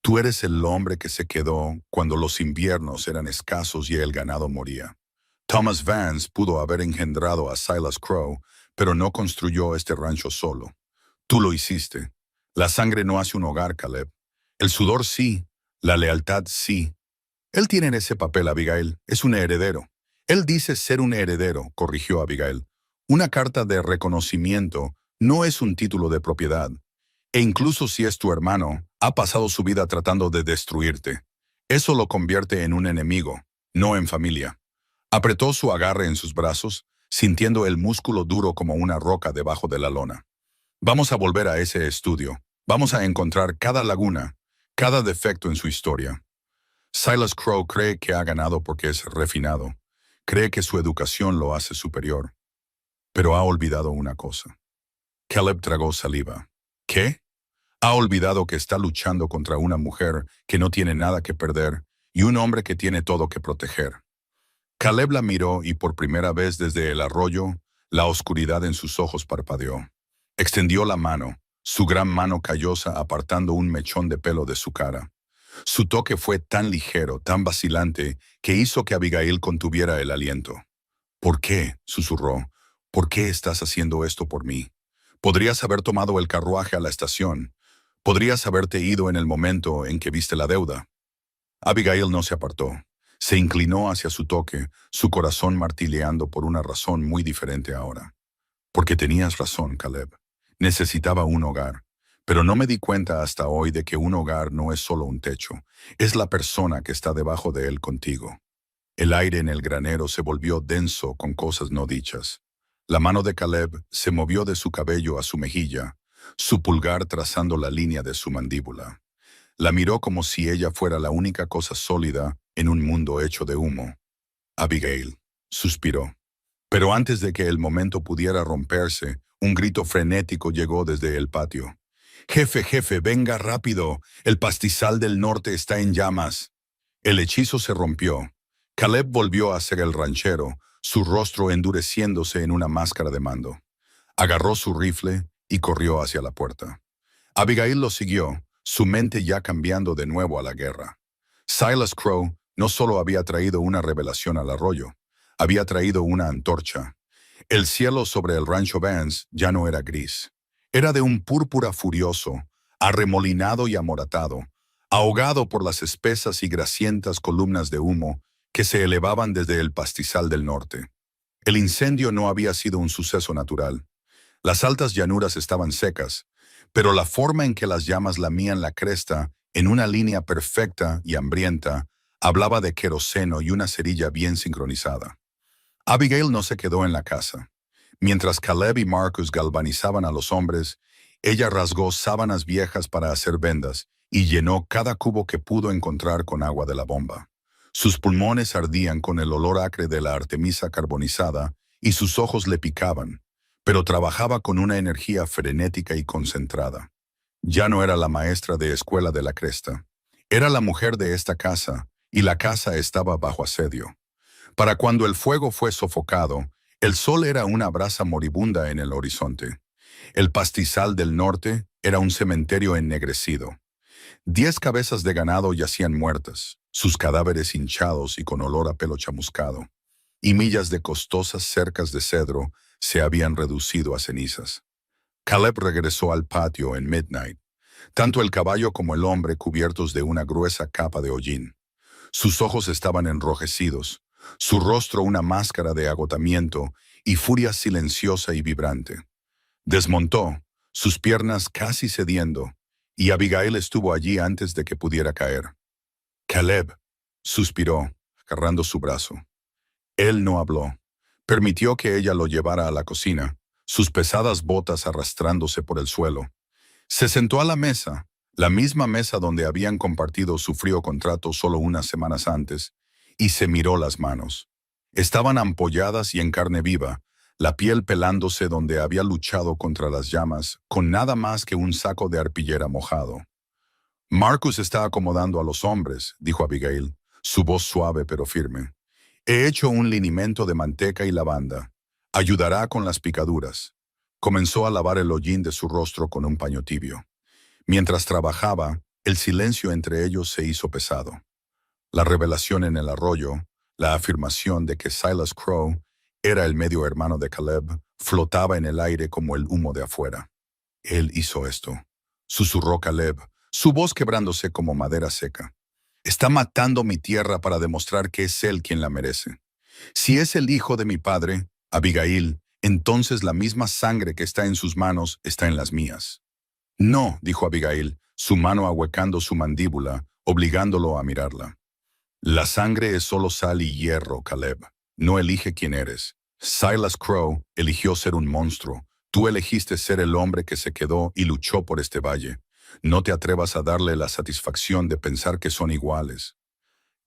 «Tú eres el hombre que se quedó cuando los inviernos eran escasos y el ganado moría. Thomas Vance pudo haber engendrado a Silas Crow, pero no construyó este rancho solo. Tú lo hiciste. La sangre no hace un hogar, Caleb. El sudor sí, la lealtad sí. Él tiene ese papel, Abigail. Es un heredero». «Él dice ser un heredero», corrigió Abigail. «Una carta de reconocimiento no es un título de propiedad. E incluso si es tu hermano, ha pasado su vida tratando de destruirte. Eso lo convierte en un enemigo, no en familia». Apretó su agarre en sus brazos, sintiendo el músculo duro como una roca debajo de la lona. «Vamos a volver a ese estudio. Vamos a encontrar cada laguna, cada defecto en su historia». Silas Crow cree que ha ganado porque es refinado. Cree que su educación lo hace superior. Pero ha olvidado una cosa. Caleb tragó saliva. ¿Qué? Ha olvidado que está luchando contra una mujer que no tiene nada que perder y un hombre que tiene todo que proteger. Caleb la miró y por primera vez desde el arroyo, la oscuridad en sus ojos parpadeó. Extendió la mano, su gran mano callosa apartando un mechón de pelo de su cara. Su toque fue tan ligero, tan vacilante, que hizo que Abigail contuviera el aliento. «¿Por qué?», susurró. «¿Por qué estás haciendo esto por mí? Podrías haber tomado el carruaje a la estación. Podrías haberte ido en el momento en que viste la deuda». Abigail no se apartó. Se inclinó hacia su toque, su corazón martilleando por una razón muy diferente ahora. «Porque tenías razón, Caleb. Necesitaba un hogar. Pero no me di cuenta hasta hoy de que un hogar no es solo un techo. Es la persona que está debajo de él contigo». El aire en el granero se volvió denso con cosas no dichas. La mano de Caleb se movió de su cabello a su mejilla, su pulgar trazando la línea de su mandíbula. La miró como si ella fuera la única cosa sólida en un mundo hecho de humo. «Abigail», suspiró. Pero antes de que el momento pudiera romperse, un grito frenético llegó desde el patio. «Jefe, jefe, venga rápido. El pastizal del norte está en llamas». El hechizo se rompió. Caleb volvió a ser el ranchero, su rostro endureciéndose en una máscara de mando. Agarró su rifle y corrió hacia la puerta. Abigail lo siguió, su mente ya cambiando de nuevo a la guerra. Silas Crow no solo había traído una revelación al arroyo, había traído una antorcha. El cielo sobre el rancho Vance ya no era gris. Era de un púrpura furioso, arremolinado y amoratado, ahogado por las espesas y grasientas columnas de humo que se elevaban desde el pastizal del norte. El incendio no había sido un suceso natural. Las altas llanuras estaban secas, pero la forma en que las llamas lamían la cresta en una línea perfecta y hambrienta hablaba de queroseno y una cerilla bien sincronizada. Abigail no se quedó en la casa. Mientras Caleb y Marcus galvanizaban a los hombres, ella rasgó sábanas viejas para hacer vendas y llenó cada cubo que pudo encontrar con agua de la bomba. Sus pulmones ardían con el olor acre de la artemisa carbonizada y sus ojos le picaban, pero trabajaba con una energía frenética y concentrada. Ya no era la maestra de escuela de la cresta. Era la mujer de esta casa, y la casa estaba bajo asedio. Para cuando el fuego fue sofocado, El sol era una brasa moribunda en el horizonte. El pastizal del norte era un cementerio ennegrecido. 10 cabezas de ganado yacían muertas, sus cadáveres hinchados y con olor a pelo chamuscado, y millas de costosas cercas de cedro se habían reducido a cenizas. Caleb regresó al patio en midnight, tanto el caballo como el hombre cubiertos de una gruesa capa de hollín. Sus ojos estaban enrojecidos, su rostro una máscara de agotamiento y furia silenciosa y vibrante. Desmontó, sus piernas casi cediendo, y Abigail estuvo allí antes de que pudiera caer. Caleb, suspiró, agarrando su brazo. Él no habló. Permitió que ella lo llevara a la cocina, sus pesadas botas arrastrándose por el suelo. Se sentó a la misma mesa donde habían compartido su frío contrato solo unas semanas antes, y se miró las manos. Estaban ampolladas y en carne viva, la piel pelándose donde había luchado contra las llamas, con nada más que un saco de arpillera mojado. Marcus está acomodando a los hombres, dijo Abigail, su voz suave pero firme. He hecho un linimento de manteca y lavanda. Ayudará con las picaduras. Comenzó a lavar el hollín de su rostro con un paño tibio. Mientras trabajaba, el silencio entre ellos se hizo pesado. La revelación en el arroyo, la afirmación de que Silas Crowe era el medio hermano de Caleb, flotaba en el aire como el humo de afuera. Él hizo esto, susurró Caleb, su voz quebrándose como madera seca. Está matando mi tierra para demostrar que es él quien la merece. Si es el hijo de mi padre, Abigail, entonces la misma sangre que está en sus manos está en las mías. No, dijo Abigail, su mano ahuecando su mandíbula, obligándolo a mirarla. La sangre es solo sal y hierro, Caleb. No elige quién eres. Silas Crowe eligió ser un monstruo. Tú elegiste ser el hombre que se quedó y luchó por este valle. No te atrevas a darle la satisfacción de pensar que son iguales.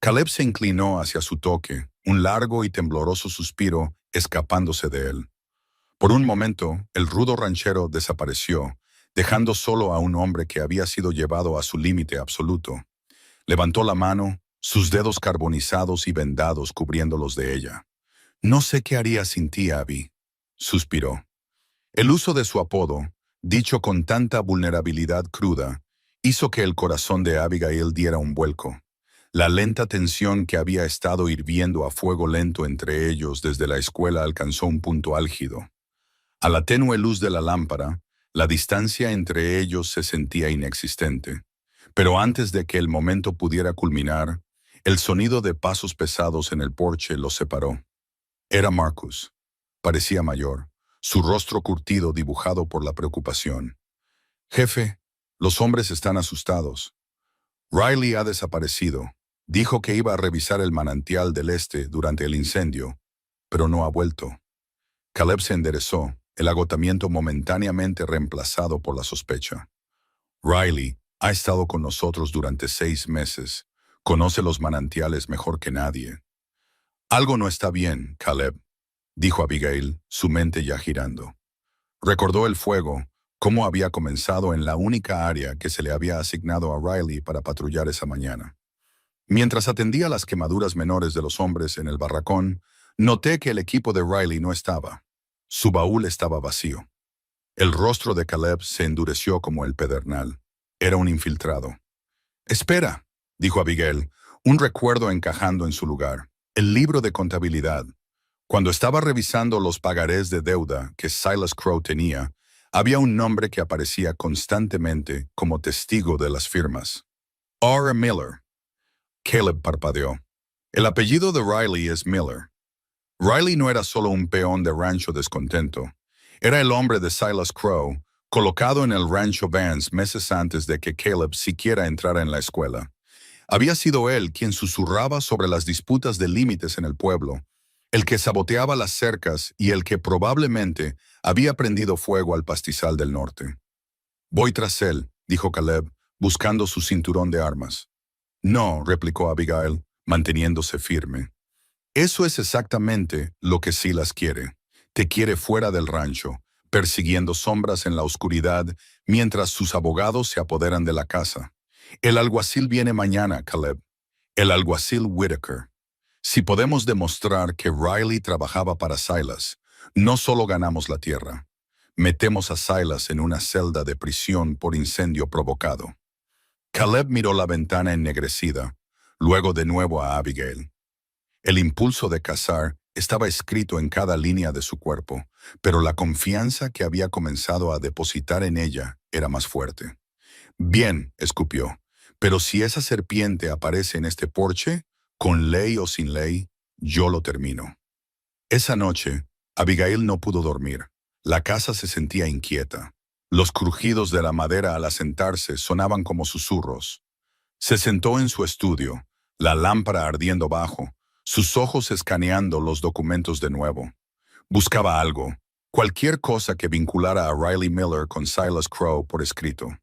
Caleb se inclinó hacia su toque, un largo y tembloroso suspiro escapándose de él. Por un momento, el rudo ranchero desapareció, dejando solo a un hombre que había sido llevado a su límite absoluto. Levantó la mano, sus dedos carbonizados y vendados cubriéndolos de ella. No sé qué haría sin ti, Abby, suspiró. El uso de su apodo, dicho con tanta vulnerabilidad cruda, hizo que el corazón de Abigail diera un vuelco. La lenta tensión que había estado hirviendo a fuego lento entre ellos desde la escuela alcanzó un punto álgido. A la tenue luz de la lámpara, la distancia entre ellos se sentía inexistente. Pero antes de que el momento pudiera culminar, el sonido de pasos pesados en el porche los separó. Era Marcus. Parecía mayor, su rostro curtido dibujado por la preocupación. Jefe, los hombres están asustados. Riley ha desaparecido. Dijo que iba a revisar el manantial del este durante el incendio, pero no ha vuelto. Caleb se enderezó, el agotamiento momentáneamente reemplazado por la sospecha. Riley ha estado con nosotros durante 6 meses. Conoce los manantiales mejor que nadie. Algo no está bien, Caleb, dijo Abigail, su mente ya girando. Recordó el fuego, cómo había comenzado en la única área que se le había asignado a Riley para patrullar esa mañana. Mientras atendía las quemaduras menores de los hombres en el barracón, noté que el equipo de Riley no estaba. Su baúl estaba vacío. El rostro de Caleb se endureció como el pedernal. Era un infiltrado. Espera, dijo Abigail, un recuerdo encajando en su lugar. El libro de contabilidad. Cuando estaba revisando los pagarés de deuda que Silas Crowe tenía, había un nombre que aparecía constantemente como testigo de las firmas. R. Miller. Caleb parpadeó. El apellido de Riley es Miller. Riley no era solo un peón de rancho descontento. Era el hombre de Silas Crowe, colocado en el rancho Vance meses antes de que Caleb siquiera entrara en la escuela. Había sido él quien susurraba sobre las disputas de límites en el pueblo, el que saboteaba las cercas y el que probablemente había prendido fuego al pastizal del norte. Voy tras él, dijo Caleb, buscando su cinturón de armas. No, replicó Abigail, manteniéndose firme. Eso es exactamente lo que Silas quiere. Te quiere fuera del rancho, persiguiendo sombras en la oscuridad mientras sus abogados se apoderan de la casa. El alguacil viene mañana, Caleb. El alguacil Whitaker. Si podemos demostrar que Riley trabajaba para Silas, No solo ganamos la tierra, metemos a Silas en una celda de prisión por incendio provocado. Caleb miró la ventana ennegrecida, luego de nuevo a Abigail. El impulso de cazar estaba escrito en cada línea de su cuerpo, pero la confianza que había comenzado a depositar en ella era más fuerte. Bien, escupió, pero si esa serpiente aparece en este porche, con ley o sin ley, yo lo termino. Esa noche, Abigail no pudo dormir. La casa se sentía inquieta. Los crujidos de la madera al asentarse sonaban como susurros. Se sentó en su estudio, la lámpara ardiendo bajo, sus ojos escaneando los documentos de nuevo. Buscaba algo, cualquier cosa que vinculara a Riley Miller con Silas Crowe por escrito.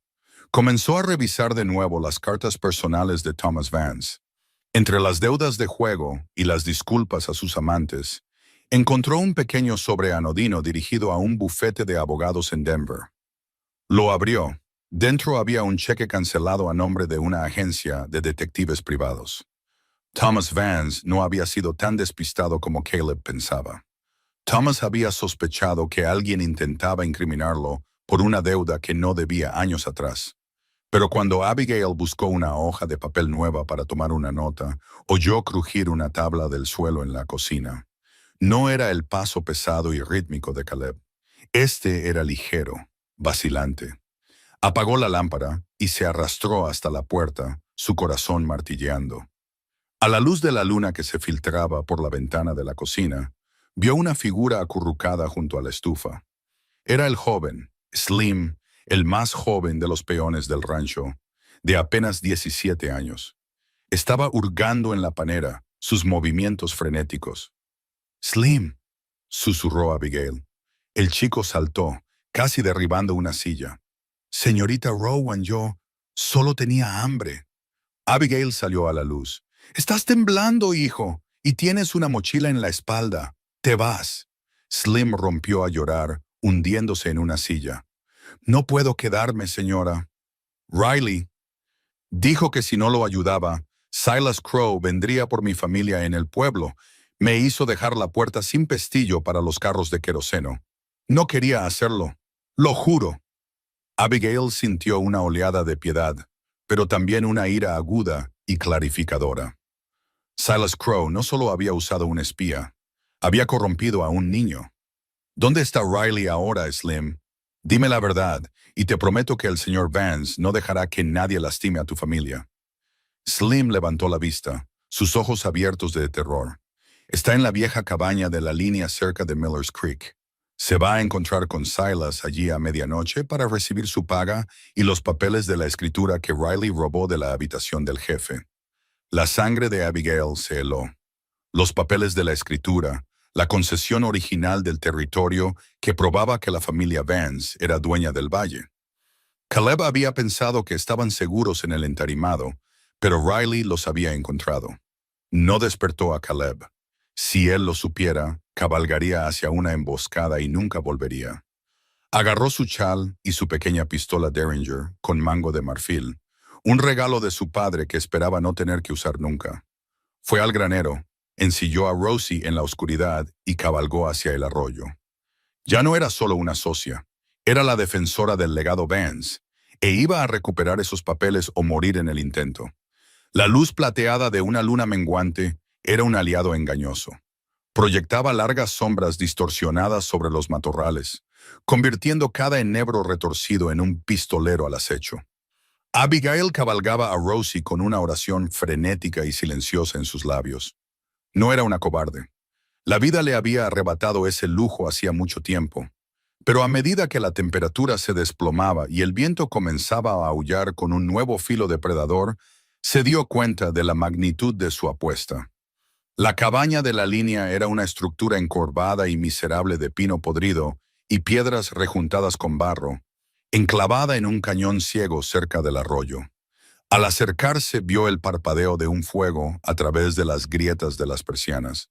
Comenzó a revisar de nuevo las cartas personales de Thomas Vance. Entre las deudas de juego y las disculpas a sus amantes, encontró un pequeño sobre anodino dirigido a un bufete de abogados en Denver. Lo abrió. Dentro había un cheque cancelado a nombre de una agencia de detectives privados. Thomas Vance no había sido tan despistado como Caleb pensaba. Thomas había sospechado que alguien intentaba incriminarlo por una deuda que no debía años atrás. Pero cuando Abigail buscó una hoja de papel nueva para tomar una nota, oyó crujir una tabla del suelo en la cocina. No era el paso pesado y rítmico de Caleb. Este era ligero, vacilante. Apagó la lámpara y se arrastró hasta la puerta, su corazón martilleando. A la luz de la luna que se filtraba por la ventana de la cocina, vio una figura acurrucada junto a la estufa. Era el joven, Slim, el más joven de los peones del rancho, de apenas 17 años. Estaba hurgando en la panera, sus movimientos frenéticos. «Slim», susurró Abigail. El chico saltó, casi derribando una silla. «Señorita Rowan, yo solo tenía hambre». Abigail salió a la luz. «Estás temblando, hijo, y tienes una mochila en la espalda. Te vas». Slim rompió a llorar, hundiéndose en una silla. «No puedo quedarme, señora. Riley dijo que si no lo ayudaba, Silas Crowe vendría por mi familia en el pueblo. Me hizo dejar la puerta sin pestillo para los carros de queroseno. No quería hacerlo. Lo juro». Abigail sintió una oleada de piedad, pero también una ira aguda y clarificadora. Silas Crowe no solo había usado un espía, había corrompido a un niño. «¿Dónde está Riley ahora, Slim? Dime la verdad, y te prometo que el señor Vance no dejará que nadie lastime a tu familia». Slim levantó la vista, sus ojos abiertos de terror. «Está en la vieja cabaña de la línea cerca de Miller's Creek. Se va a encontrar con Silas allí a medianoche para recibir su paga y los papeles de la escritura que Riley robó de la habitación del jefe». La sangre de Abigail se heló. Los papeles de la escritura, la concesión original del territorio que probaba que la familia Vance era dueña del valle. Caleb había pensado que estaban seguros en el entarimado, pero Riley los había encontrado. No despertó a Caleb. Si él lo supiera, cabalgaría hacia una emboscada y nunca volvería. Agarró su chal y su pequeña pistola Derringer con mango de marfil, un regalo de su padre que esperaba no tener que usar nunca. Fue al granero, ensilló a Rosie en la oscuridad y cabalgó hacia el arroyo. Ya no era solo una socia, era la defensora del legado Vance, e iba a recuperar esos papeles o morir en el intento. La luz plateada de una luna menguante era un aliado engañoso. Proyectaba largas sombras distorsionadas sobre los matorrales, convirtiendo cada enebro retorcido en un pistolero al acecho. Abigail cabalgaba a Rosie con una oración frenética y silenciosa en sus labios. No era una cobarde. La vida le había arrebatado ese lujo hacía mucho tiempo. Pero a medida que la temperatura se desplomaba y el viento comenzaba a aullar con un nuevo filo depredador, se dio cuenta de la magnitud de su apuesta. La cabaña de la línea era una estructura encorvada y miserable de pino podrido y piedras rejuntadas con barro, enclavada en un cañón ciego cerca del arroyo. Al acercarse vio el parpadeo de un fuego a través de las grietas de las persianas.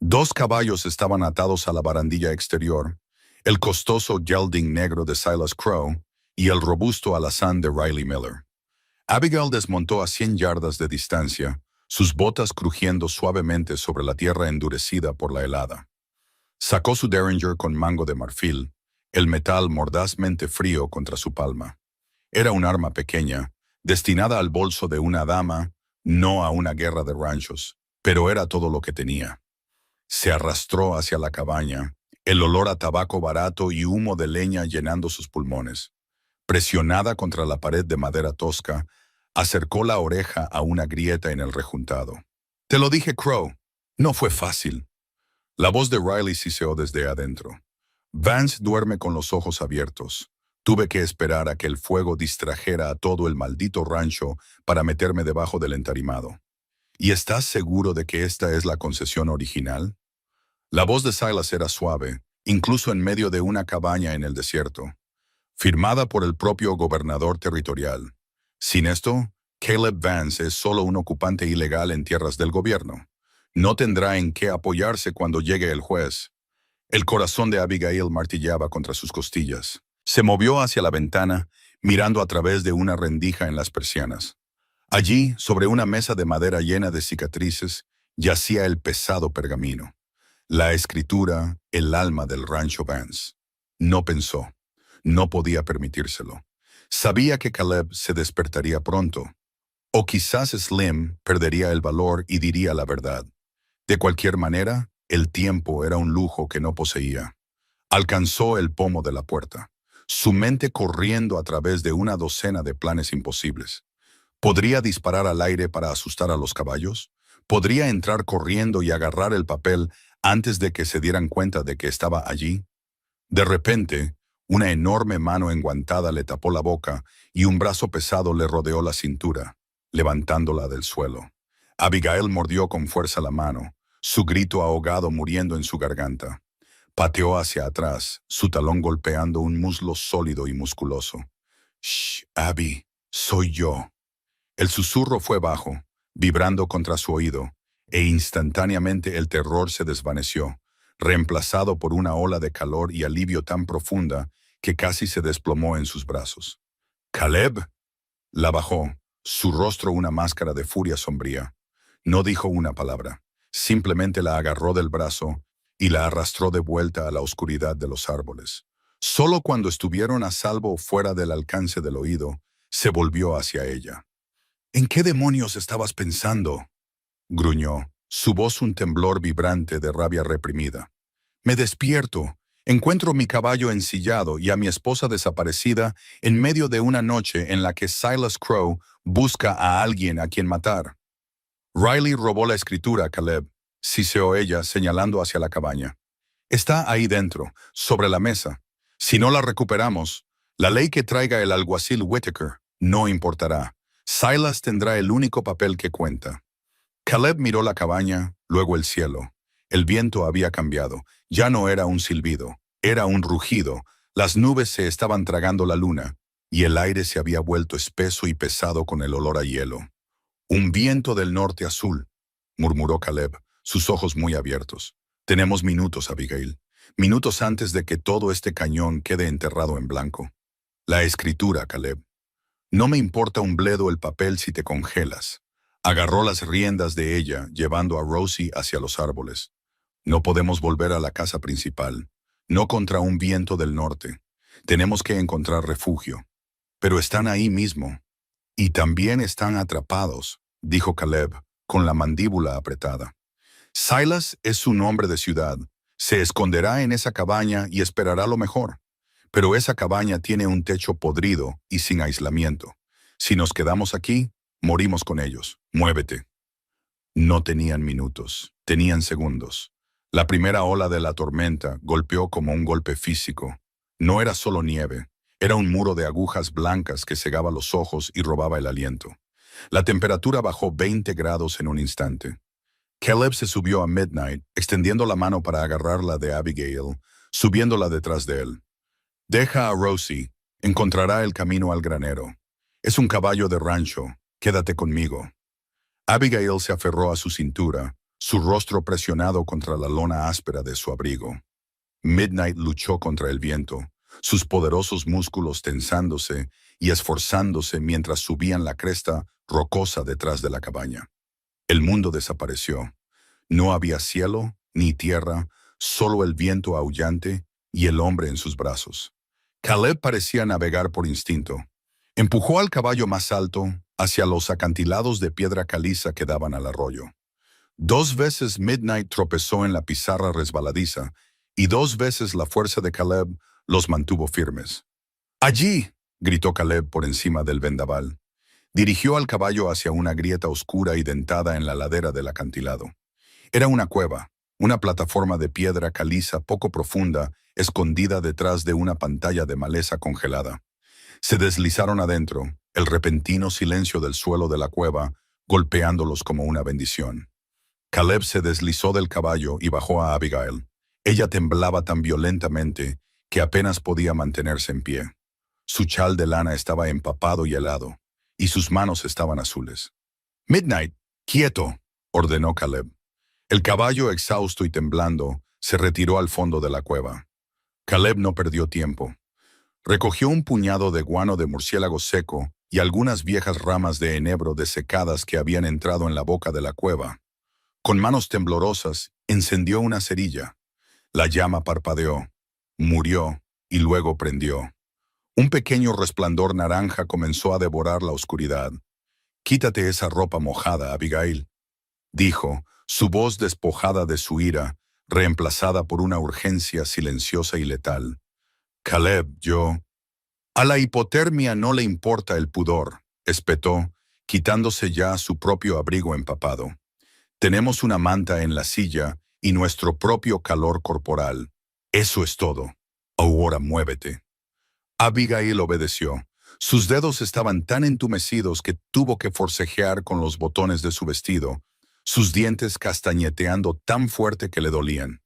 2 caballos estaban atados a la barandilla exterior, el costoso gelding negro de Silas Crowe y el robusto alazán de Riley Miller. Abigail desmontó a 100 yardas de distancia, sus botas crujiendo suavemente sobre la tierra endurecida por la helada. Sacó su Derringer con mango de marfil, el metal mordazmente frío contra su palma. Era un arma pequeña, destinada al bolso de una dama, no a una guerra de ranchos, pero era todo lo que tenía. Se arrastró hacia la cabaña, el olor a tabaco barato y humo de leña llenando sus pulmones. Presionada contra la pared de madera tosca, acercó la oreja a una grieta en el rejuntado. «Te lo dije, Crow. No fue fácil». La voz de Riley siseó desde adentro. «Vance duerme con los ojos abiertos. Tuve que esperar a que el fuego distrajera a todo el maldito rancho para meterme debajo del entarimado». «¿Y estás seguro de que esta es la concesión original?» La voz de Silas era suave, incluso en medio de una cabaña en el desierto. «Firmada por el propio gobernador territorial. Sin esto, Caleb Vance es solo un ocupante ilegal en tierras del gobierno. No tendrá en qué apoyarse cuando llegue el juez». El corazón de Abigail martilleaba contra sus costillas. Se movió hacia la ventana, mirando a través de una rendija en las persianas. Allí, sobre una mesa de madera llena de cicatrices, yacía el pesado pergamino. La escritura, el alma del rancho Vance. No pensó. No podía permitírselo. Sabía que Caleb se despertaría pronto. O quizás Slim perdería el valor y diría la verdad. De cualquier manera, el tiempo era un lujo que no poseía. Alcanzó el pomo de la puerta, su mente corriendo a través de una docena de planes imposibles. ¿Podría disparar al aire para asustar a los caballos? ¿Podría entrar corriendo y agarrar el papel antes de que se dieran cuenta de que estaba allí? De repente, una enorme mano enguantada le tapó la boca y un brazo pesado le rodeó la cintura, levantándola del suelo. Abigail mordió con fuerza la mano, su grito ahogado muriendo en su garganta. Pateó hacia atrás, su talón golpeando un muslo sólido y musculoso. «Shh, Abby, soy yo». El susurro fue bajo, vibrando contra su oído, e instantáneamente el terror se desvaneció, reemplazado por una ola de calor y alivio tan profunda que casi se desplomó en sus brazos. «¿Caleb?» La bajó, su rostro una máscara de furia sombría. No dijo una palabra, simplemente la agarró del brazo y la arrastró de vuelta a la oscuridad de los árboles. Solo cuando estuvieron a salvo fuera del alcance del oído, se volvió hacia ella. «¿En qué demonios estabas pensando?», gruñó, su voz un temblor vibrante de rabia reprimida. «Me despierto, encuentro mi caballo ensillado y a mi esposa desaparecida en medio de una noche en la que Silas Crow busca a alguien a quien matar». «Riley robó la escritura, Caleb», siseó ella señalando hacia la cabaña. «Está ahí dentro, sobre la mesa. Si no la recuperamos, la ley que traiga el alguacil Whitaker no importará. Silas tendrá el único papel que cuenta». Caleb miró la cabaña, luego el cielo. El viento había cambiado. Ya no era un silbido, era un rugido. Las nubes se estaban tragando la luna, y el aire se había vuelto espeso y pesado con el olor a hielo. «Un viento del norte azul», murmuró Caleb, sus ojos muy abiertos. «Tenemos minutos, Abigail. Minutos antes de que todo este cañón quede enterrado en blanco». «La escritura, Caleb. No me importa un bledo el papel si te congelas». Agarró las riendas de ella, llevando a Rosie hacia los árboles. «No podemos volver a la casa principal, no contra un viento del norte. Tenemos que encontrar refugio. Pero están ahí mismo. Y también están atrapados», dijo Caleb, con la mandíbula apretada. «Silas es un hombre de ciudad. Se esconderá en esa cabaña y esperará lo mejor. Pero esa cabaña tiene un techo podrido y sin aislamiento. Si nos quedamos aquí, morimos con ellos. Muévete». No tenían minutos, tenían segundos. La primera ola de la tormenta golpeó como un golpe físico. No era solo nieve, era un muro de agujas blancas que cegaba los ojos y robaba el aliento. La temperatura bajó 20 grados en un instante. Caleb se subió a Midnight, extendiendo la mano para agarrarla de Abigail, subiéndola detrás de él. «Deja a Rosie, encontrará el camino al granero. Es un caballo de rancho, quédate conmigo». Abigail se aferró a su cintura, su rostro presionado contra la lona áspera de su abrigo. Midnight luchó contra el viento, sus poderosos músculos tensándose y esforzándose mientras subían la cresta rocosa detrás de la cabaña. El mundo desapareció. No había cielo ni tierra, solo el viento aullante y el hombre en sus brazos. Caleb parecía navegar por instinto. Empujó al caballo más alto hacia los acantilados de piedra caliza que daban al arroyo. 2 veces Midnight tropezó en la pizarra resbaladiza y 2 veces la fuerza de Caleb los mantuvo firmes. ¡Allí!, gritó Caleb por encima del vendaval. Dirigió al caballo hacia una grieta oscura y dentada en la ladera del acantilado. Era una cueva, una plataforma de piedra caliza poco profunda, escondida detrás de una pantalla de maleza congelada. Se deslizaron adentro, el repentino silencio del suelo de la cueva golpeándolos como una bendición. Caleb se deslizó del caballo y bajó a Abigail. Ella temblaba tan violentamente que apenas podía mantenerse en pie. Su chal de lana estaba empapado y helado, y sus manos estaban azules. «Midnight, quieto», ordenó Caleb. El caballo, exhausto y temblando, se retiró al fondo de la cueva. Caleb no perdió tiempo. Recogió un puñado de guano de murciélago seco y algunas viejas ramas de enebro desecadas que habían entrado en la boca de la cueva. Con manos temblorosas, encendió una cerilla. La llama parpadeó, murió y luego prendió. Un pequeño resplandor naranja comenzó a devorar la oscuridad. «Quítate esa ropa mojada, Abigail», dijo, su voz despojada de su ira, reemplazada por una urgencia silenciosa y letal. «Caleb, yo...» «A la hipotermia no le importa el pudor», espetó, quitándose ya su propio abrigo empapado. «Tenemos una manta en la silla y nuestro propio calor corporal. Eso es todo. Ahora muévete». Abigail obedeció. Sus dedos estaban tan entumecidos que tuvo que forcejear con los botones de su vestido, sus dientes castañeteando tan fuerte que le dolían.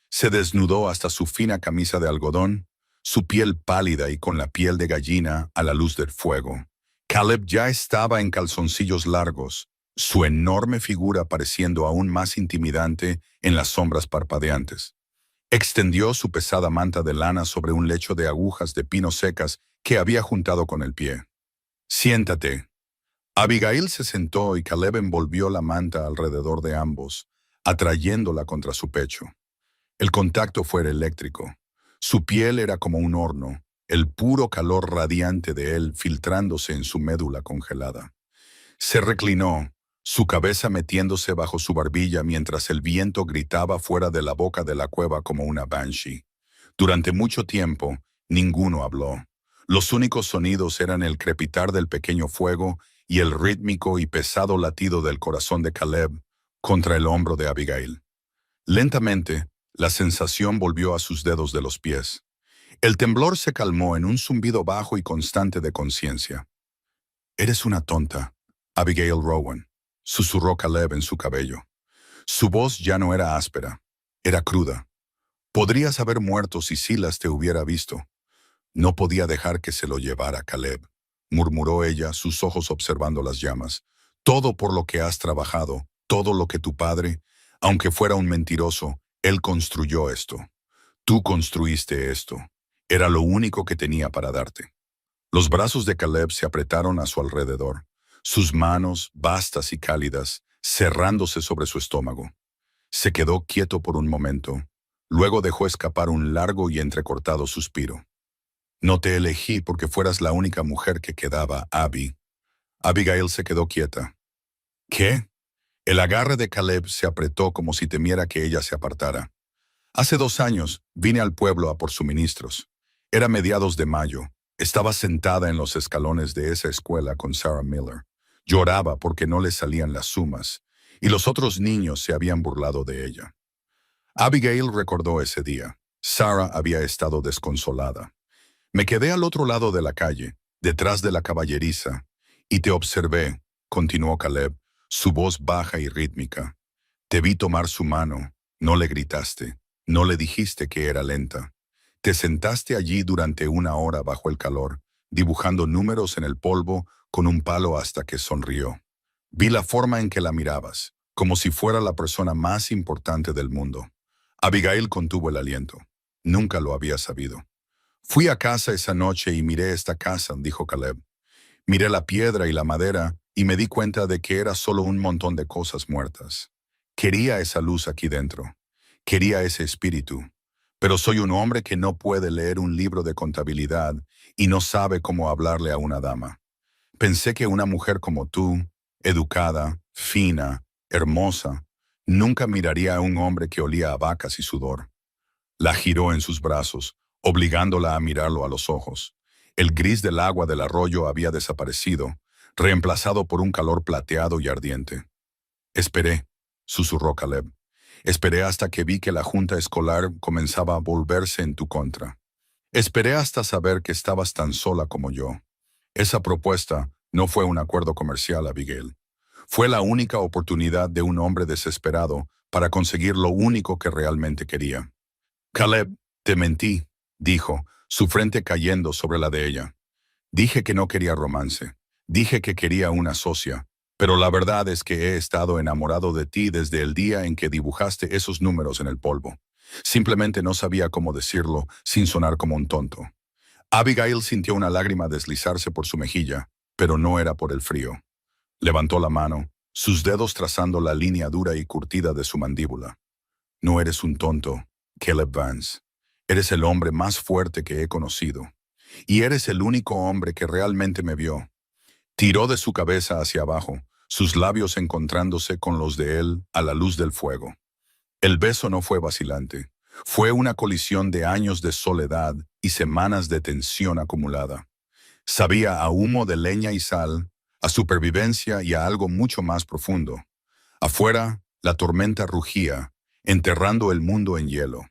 Se desnudó hasta su fina camisa de algodón, su piel pálida y con la piel de gallina a la luz del fuego. Caleb ya estaba en calzoncillos largos, su enorme figura pareciendo aún más intimidante en las sombras parpadeantes. Extendió su pesada manta de lana sobre un lecho de agujas de pino secas que había juntado con el pie. «Siéntate». Abigail se sentó y Caleb envolvió la manta alrededor de ambos, atrayéndola contra su pecho. El contacto fue eléctrico. Su piel era como un horno, el puro calor radiante de él filtrándose en su médula congelada. Se reclinó, su cabeza metiéndose bajo su barbilla mientras el viento gritaba fuera de la boca de la cueva como una banshee. Durante mucho tiempo, ninguno habló. Los únicos sonidos eran el crepitar del pequeño fuego y el rítmico y pesado latido del corazón de Caleb contra el hombro de Abigail. Lentamente, la sensación volvió a sus dedos de los pies. El temblor se calmó en un zumbido bajo y constante de conciencia. «Eres una tonta, Abigail Rowan», susurró Caleb en su cabello. Su voz ya no era áspera, era cruda. «Podrías haber muerto si Silas te hubiera visto». «No podía dejar que se lo llevara Caleb», murmuró ella, sus ojos observando las llamas. «Todo por lo que has trabajado, todo lo que tu padre, aunque fuera un mentiroso, él construyó esto. Tú construiste esto. Era lo único que tenía para darte». Los brazos de Caleb se apretaron a su alrededor, sus manos, vastas y cálidas, cerrándose sobre su estómago. Se quedó quieto por un momento, luego dejó escapar un largo y entrecortado suspiro. «No te elegí porque fueras la única mujer que quedaba, Abby». Abigail se quedó quieta. «¿Qué?». El agarre de Caleb se apretó como si temiera que ella se apartara. «Hace 2 años vine al pueblo a por suministros. Era mediados de mayo. Estaba sentada en los escalones de esa escuela con Sarah Miller. Lloraba porque no le salían las sumas, y los otros niños se habían burlado de ella». Abigail recordó ese día. Sarah había estado desconsolada. «Me quedé al otro lado de la calle, detrás de la caballeriza, y te observé», continuó Caleb, su voz baja y rítmica. «Te vi tomar su mano, no le gritaste, no le dijiste que era lenta. Te sentaste allí durante 1 hora bajo el calor, dibujando números en el polvo con un palo hasta que sonrió. Vi la forma en que la mirabas, como si fuera la persona más importante del mundo». Abigail contuvo el aliento. Nunca lo había sabido. «Fui a casa esa noche y miré esta casa», dijo Caleb. «Miré la piedra y la madera y me di cuenta de que era solo un montón de cosas muertas. Quería esa luz aquí dentro. Quería ese espíritu. Pero soy un hombre que no puede leer un libro de contabilidad y no sabe cómo hablarle a una dama. Pensé que una mujer como tú, educada, fina, hermosa, nunca miraría a un hombre que olía a vacas y sudor. La giró en sus brazos, obligándola a mirarlo a los ojos. El gris del agua del arroyo había desaparecido, reemplazado por un calor plateado y ardiente. Esperé, susurró Caleb. Esperé hasta que vi que la junta escolar comenzaba a volverse en tu contra. Esperé hasta saber que estabas tan sola como yo. Esa propuesta no fue un acuerdo comercial, Abigail. Fue la única oportunidad de un hombre desesperado para conseguir lo único que realmente quería. Caleb, te mentí, dijo, su frente cayendo sobre la de ella. Dije que no quería romance. Dije que quería una socia. Pero la verdad es que he estado enamorado de ti desde el día en que dibujaste esos números en el polvo. Simplemente no sabía cómo decirlo sin sonar como un tonto. Abigail sintió una lágrima deslizarse por su mejilla, pero no era por el frío. Levantó la mano, sus dedos trazando la línea dura y curtida de su mandíbula. No eres un tonto, Caleb Vance. Eres el hombre más fuerte que he conocido. Y eres el único hombre que realmente me vio. Tiró de su cabeza hacia abajo, sus labios encontrándose con los de él a la luz del fuego. El beso no fue vacilante. Fue una colisión de años de soledad y semanas de tensión acumulada. Sabía a humo de leña y sal, a supervivencia y a algo mucho más profundo. Afuera, la tormenta rugía, enterrando el mundo en hielo.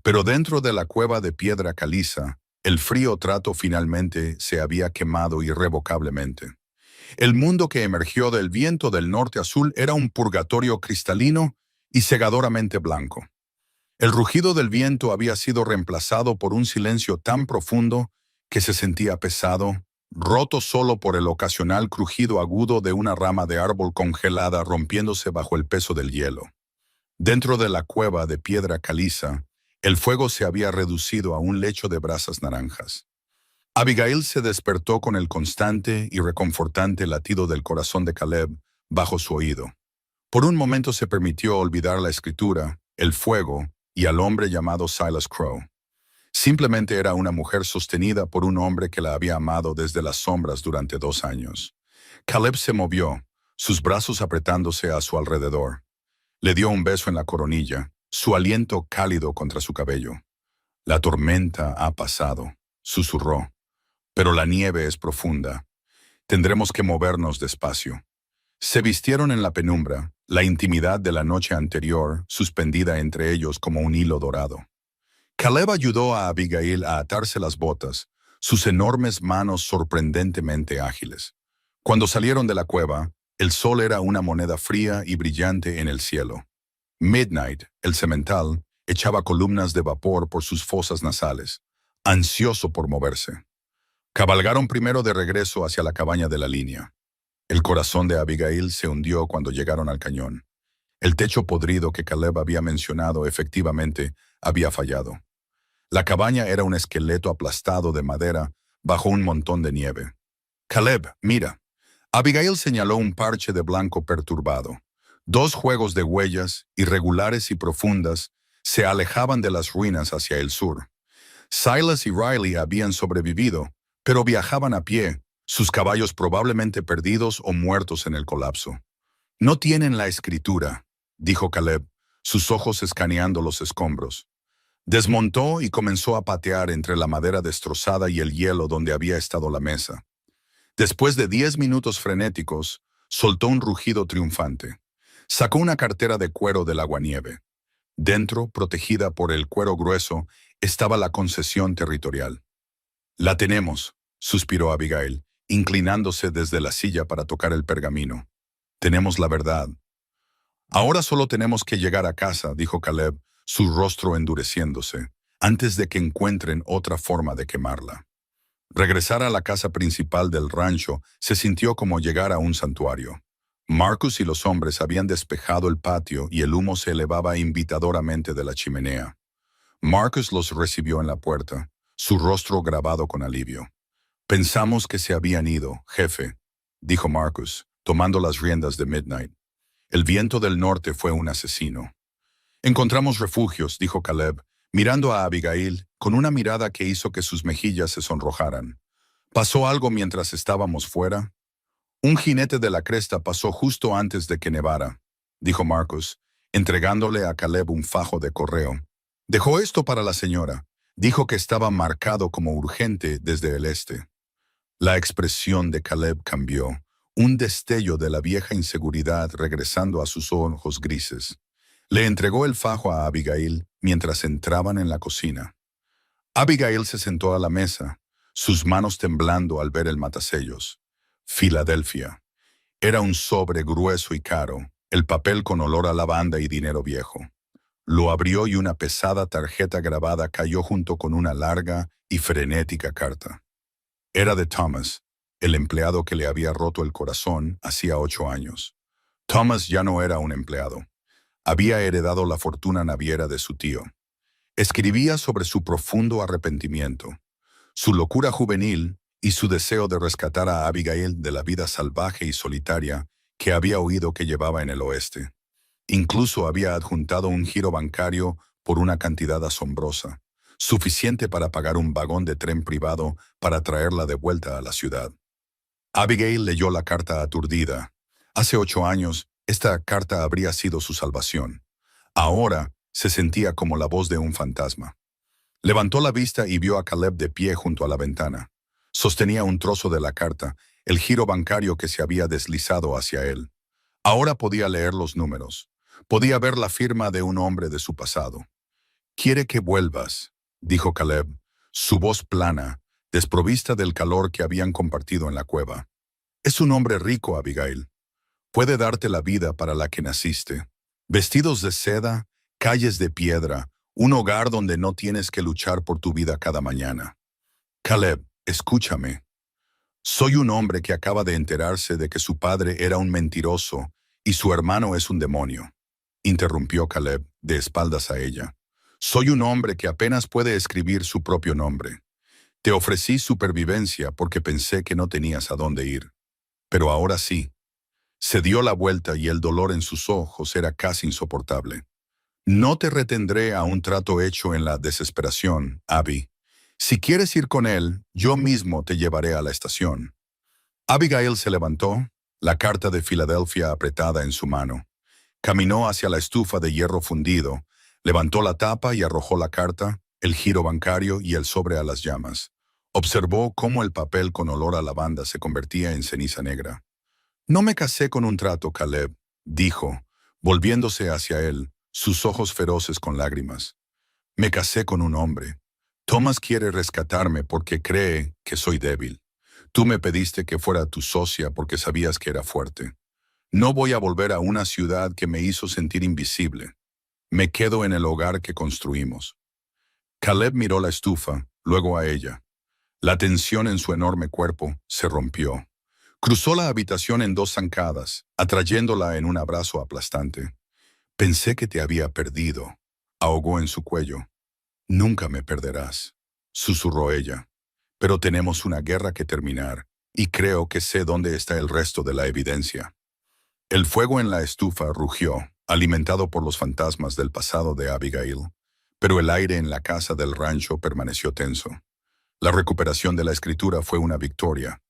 Pero dentro de la cueva de piedra caliza, el frío trato finalmente se había quemado irrevocablemente. El mundo que emergió del viento del norte azul era un purgatorio cristalino y cegadoramente blanco. El rugido del viento había sido reemplazado por un silencio tan profundo que se sentía pesado, roto solo por el ocasional crujido agudo de una rama de árbol congelada rompiéndose bajo el peso del hielo. Dentro de la cueva de piedra caliza, el fuego se había reducido a un lecho de brasas naranjas. Abigail se despertó con el constante y reconfortante latido del corazón de Caleb bajo su oído. Por un momento se permitió olvidar la escritura, el fuego y al hombre llamado Silas Crow. Simplemente era una mujer sostenida por un hombre que la había amado desde las sombras durante 2 años. Caleb se movió, sus brazos apretándose a su alrededor. Le dio un beso en la coronilla, su aliento cálido contra su cabello. La tormenta ha pasado, susurró. Pero la nieve es profunda. Tendremos que movernos despacio. Se vistieron en la penumbra, la intimidad de la noche anterior suspendida entre ellos como un hilo dorado. Caleb ayudó a Abigail a atarse las botas, sus enormes manos sorprendentemente ágiles. Cuando salieron de la cueva, el sol era una moneda fría y brillante en el cielo. Midnight, el semental, echaba columnas de vapor por sus fosas nasales, ansioso por moverse. Cabalgaron primero de regreso hacia la cabaña de la línea. El corazón de Abigail se hundió cuando llegaron al cañón. El techo podrido que Caleb había mencionado efectivamente había fallado. La cabaña era un esqueleto aplastado de madera bajo un montón de nieve. Caleb, mira. Abigail señaló un parche de blanco perturbado. 2 juegos de huellas, irregulares y profundas, se alejaban de las ruinas hacia el sur. Silas y Riley habían sobrevivido, pero viajaban a pie, sus caballos probablemente perdidos o muertos en el colapso. No tienen la escritura, dijo Caleb, sus ojos escaneando los escombros. Desmontó y comenzó a patear entre la madera destrozada y el hielo donde había estado la mesa. Después de 10 minutos frenéticos, soltó un rugido triunfante. Sacó una cartera de cuero del aguanieve. Dentro, protegida por el cuero grueso, estaba la concesión territorial. La tenemos, suspiró Abigail, inclinándose desde la silla para tocar el pergamino. Tenemos la verdad. Ahora solo tenemos que llegar a casa, dijo Caleb, su rostro endureciéndose, antes de que encuentren otra forma de quemarla. Regresar a la casa principal del rancho se sintió como llegar a un santuario. Marcus y los hombres habían despejado el patio y el humo se elevaba invitadoramente de la chimenea. Marcus los recibió en la puerta, su rostro grabado con alivio. Pensamos que se habían ido, jefe, dijo Marcus, tomando las riendas de Midnight. El viento del norte fue un asesino. Encontramos refugios, dijo Caleb, mirando a Abigail con una mirada que hizo que sus mejillas se sonrojaran. ¿Pasó algo mientras estábamos fuera? Un jinete de la cresta pasó justo antes de que nevara, dijo Marcus, entregándole a Caleb un fajo de correo. Dejó esto para la señora. Dijo que estaba marcado como urgente desde el este. La expresión de Caleb cambió, un destello de la vieja inseguridad regresando a sus ojos grises. Le entregó el fajo a Abigail mientras entraban en la cocina. Abigail se sentó a la mesa, sus manos temblando al ver el matasellos. Filadelfia. Era un sobre grueso y caro, el papel con olor a lavanda y dinero viejo. Lo abrió y una pesada tarjeta grabada cayó junto con una larga y frenética carta. Era de Thomas, el empleado que le había roto el corazón hacía 8 años. Thomas ya no era un empleado. Había heredado la fortuna naviera de su tío. Escribía sobre su profundo arrepentimiento, su locura juvenil y su deseo de rescatar a Abigail de la vida salvaje y solitaria que había oído que llevaba en el oeste. Incluso había adjuntado un giro bancario por una cantidad asombrosa, suficiente para pagar un vagón de tren privado para traerla de vuelta a la ciudad. Abigail leyó la carta aturdida. Hace 8 años, esta carta habría sido su salvación. Ahora se sentía como la voz de un fantasma. Levantó la vista y vio a Caleb de pie junto a la ventana. Sostenía un trozo de la carta, el giro bancario que se había deslizado hacia él. Ahora podía leer los números. Podía ver la firma de un hombre de su pasado. «Quiere que vuelvas», dijo Caleb, su voz plana, desprovista del calor que habían compartido en la cueva. «Es un hombre rico, Abigail. Puede darte la vida para la que naciste. Vestidos de seda, calles de piedra, un hogar donde no tienes que luchar por tu vida cada mañana. Caleb, escúchame. Soy un hombre que acaba de enterarse de que su padre era un mentiroso y su hermano es un demonio», interrumpió Caleb, de espaldas a ella. «Soy un hombre que apenas puede escribir su propio nombre. Te ofrecí supervivencia porque pensé que no tenías a dónde ir. Pero ahora sí». Se dio la vuelta y el dolor en sus ojos era casi insoportable. «No te retendré a un trato hecho en la desesperación, Abby. Si quieres ir con él, yo mismo te llevaré a la estación». Abigail se levantó, la carta de Filadelfia apretada en su mano. Caminó hacia la estufa de hierro fundido, levantó la tapa y arrojó la carta, el giro bancario y el sobre a las llamas. Observó cómo el papel con olor a lavanda se convertía en ceniza negra. «No me casé con un trato, Caleb», dijo, volviéndose hacia él, sus ojos feroces con lágrimas. «Me casé con un hombre. Thomas quiere rescatarme porque cree que soy débil. Tú me pediste que fuera tu socia porque sabías que era fuerte. No voy a volver a una ciudad que me hizo sentir invisible. Me quedo en el hogar que construimos». Caleb miró la estufa, luego a ella. La tensión en su enorme cuerpo se rompió. Cruzó la habitación en 2 zancadas, atrayéndola en un abrazo aplastante. «Pensé que te había perdido», ahogó en su cuello. «Nunca me perderás», susurró ella. «Pero tenemos una guerra que terminar, y creo que sé dónde está el resto de la evidencia». El fuego en la estufa rugió, alimentado por los fantasmas del pasado de Abigail, pero el aire en la casa del rancho permaneció tenso. La recuperación de la escritura fue una victoria,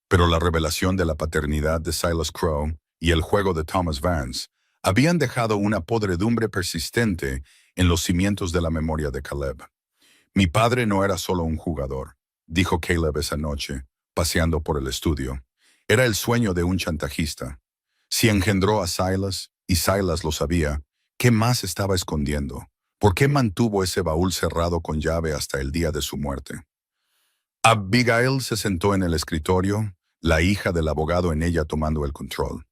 pero la revelación de la paternidad de Silas Crowe y el juego de Thomas Vance habían dejado una podredumbre persistente en los cimientos de la memoria de Caleb. «Mi padre no era solo un jugador», dijo Caleb esa noche, paseando por el estudio. «Era el sueño de un chantajista. Si engendró a Silas, y Silas lo sabía, ¿qué más estaba escondiendo? ¿Por qué mantuvo ese baúl cerrado con llave hasta el día de su muerte?» Abigail se sentó en el escritorio, la hija del abogado en ella tomando el control.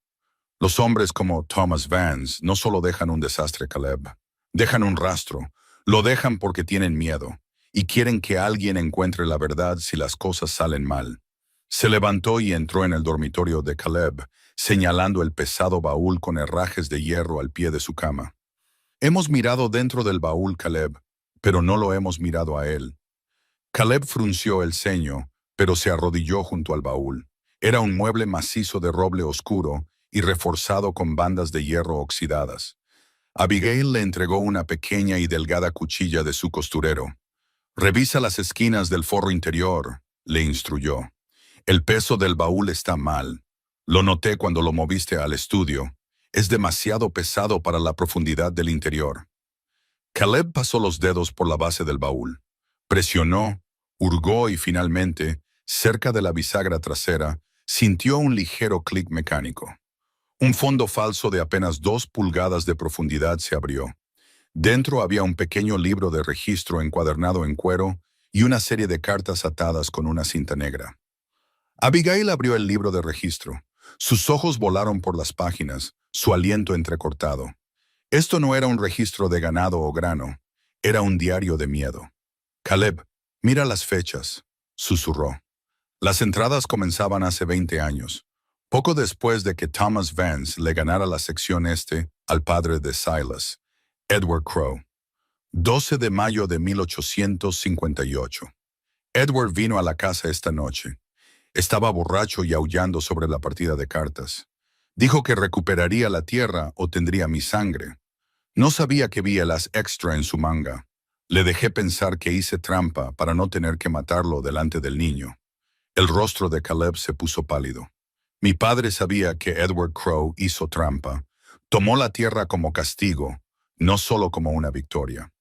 «Los hombres como Thomas Vance no solo dejan un desastre, Caleb. Dejan un rastro. Lo dejan porque tienen miedo y quieren que alguien encuentre la verdad si las cosas salen mal». Se levantó y entró en el dormitorio de Caleb, señalando el pesado baúl con herrajes de hierro al pie de su cama. «Hemos mirado dentro del baúl, Caleb, pero no lo hemos mirado a él». Caleb frunció el ceño, pero se arrodilló junto al baúl. Era un mueble macizo de roble oscuro y reforzado con bandas de hierro oxidadas. Abigail le entregó una pequeña y delgada cuchilla de su costurero. «Revisa las esquinas del forro interior», le instruyó. «El peso del baúl está mal. Lo noté cuando lo moviste al estudio. Es demasiado pesado para la profundidad del interior». Caleb pasó los dedos por la base del baúl. Presionó, hurgó y finalmente, cerca de la bisagra trasera, sintió un ligero clic mecánico. Un fondo falso de apenas 2 pulgadas de profundidad se abrió. Dentro había un pequeño libro de registro encuadernado en cuero y una serie de cartas atadas con una cinta negra. Abigail abrió el libro de registro. Sus ojos volaron por las páginas, su aliento entrecortado. Esto no era un registro de ganado o grano, era un diario de miedo. «Caleb, mira las fechas», susurró. Las entradas comenzaban hace 20 años, poco después de que Thomas Vance le ganara la sección este al padre de Silas, Edward Crowe. 12 de mayo de 1858. Edward vino a la casa esta noche. Estaba borracho y aullando sobre la partida de cartas. Dijo que recuperaría la tierra o tendría mi sangre. No sabía que vi las extra en su manga. Le dejé pensar que hice trampa para no tener que matarlo delante del niño. El rostro de Caleb se puso pálido. Mi padre sabía que Edward Crowe hizo trampa. Tomó la tierra como castigo, no solo como una victoria.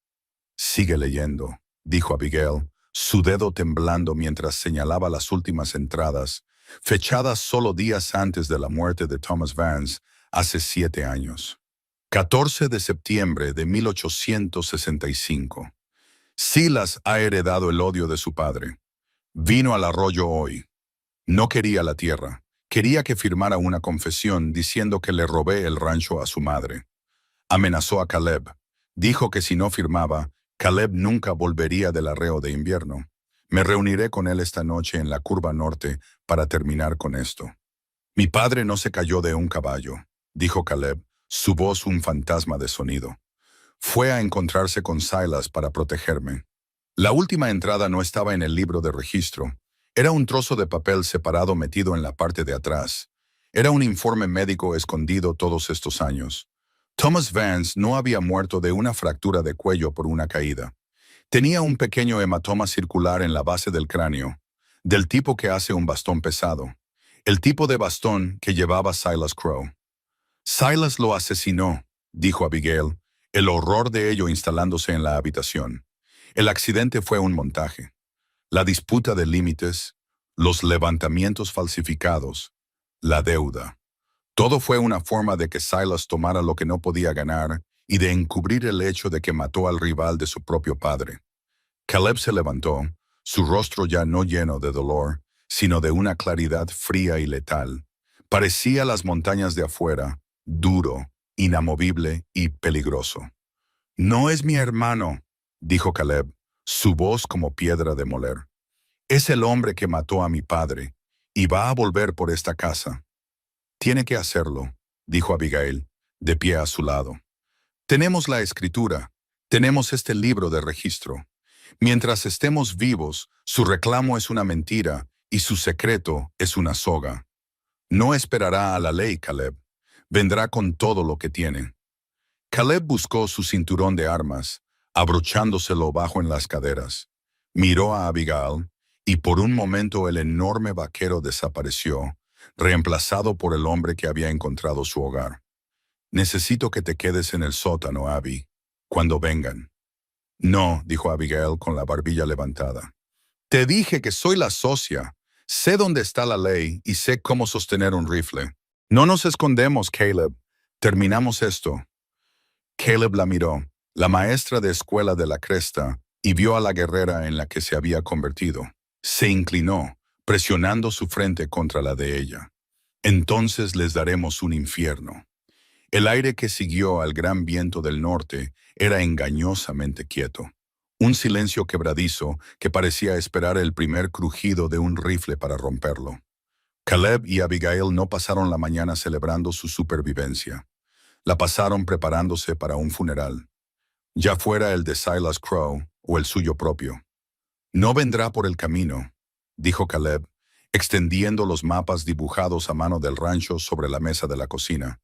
«Sigue leyendo», dijo Abigail, su dedo temblando mientras señalaba las últimas entradas, fechadas solo días antes de la muerte de Thomas Vance, hace 7 años. 14 de septiembre de 1865. Silas ha heredado el odio de su padre. Vino al arroyo hoy. No quería la tierra. Quería que firmara una confesión diciendo que le robé el rancho a su madre. Amenazó a Caleb. Dijo que si no firmaba, Caleb nunca volvería del arreo de invierno. Me reuniré con él esta noche en la curva norte para terminar con esto. «Mi padre no se cayó de un caballo», dijo Caleb, su voz un fantasma de sonido. «Fue a encontrarse con Silas para protegerme». La última entrada no estaba en el libro de registro. Era un trozo de papel separado metido en la parte de atrás. Era un informe médico escondido todos estos años. Thomas Vance no había muerto de una fractura de cuello por una caída. Tenía un pequeño hematoma circular en la base del cráneo, del tipo que hace un bastón pesado. El tipo de bastón que llevaba Silas Crowe. «Silas lo asesinó», dijo Abigail, el horror de ello instalándose en la habitación. «El accidente fue un montaje. La disputa de límites, los levantamientos falsificados, la deuda. Todo fue una forma de que Silas tomara lo que no podía ganar y de encubrir el hecho de que mató al rival de su propio padre». Caleb se levantó, su rostro ya no lleno de dolor, sino de una claridad fría y letal. Parecía las montañas de afuera, duro, inamovible y peligroso. «No es mi hermano», dijo Caleb, su voz como piedra de moler. «Es el hombre que mató a mi padre, y va a volver por esta casa». «Tiene que hacerlo», dijo Abigail, de pie a su lado. «Tenemos la escritura, tenemos este libro de registro. Mientras estemos vivos, su reclamo es una mentira y su secreto es una soga. No esperará a la ley, Caleb. Vendrá con todo lo que tiene». Caleb buscó su cinturón de armas, abrochándoselo bajo en las caderas. Miró a Abigail, y por un momento el enorme vaquero desapareció, reemplazado por el hombre que había encontrado su hogar. «Necesito que te quedes en el sótano, Abby, cuando vengan». «No», dijo Abigail con la barbilla levantada. «Te dije que soy la socia. Sé dónde está la ley y sé cómo sostener un rifle. No nos escondemos, Caleb. Terminamos esto». Caleb la miró, la maestra de escuela de la cresta, y vio a la guerrera en la que se había convertido. Se inclinó, presionando su frente contra la de ella. «Entonces les daremos un infierno». El aire que siguió al gran viento del norte era engañosamente quieto. Un silencio quebradizo que parecía esperar el primer crujido de un rifle para romperlo. Caleb y Abigail no pasaron la mañana celebrando su supervivencia. La pasaron preparándose para un funeral, ya fuera el de Silas Crowe o el suyo propio. «No vendrá por el camino», dijo Caleb, extendiendo los mapas dibujados a mano del rancho sobre la mesa de la cocina.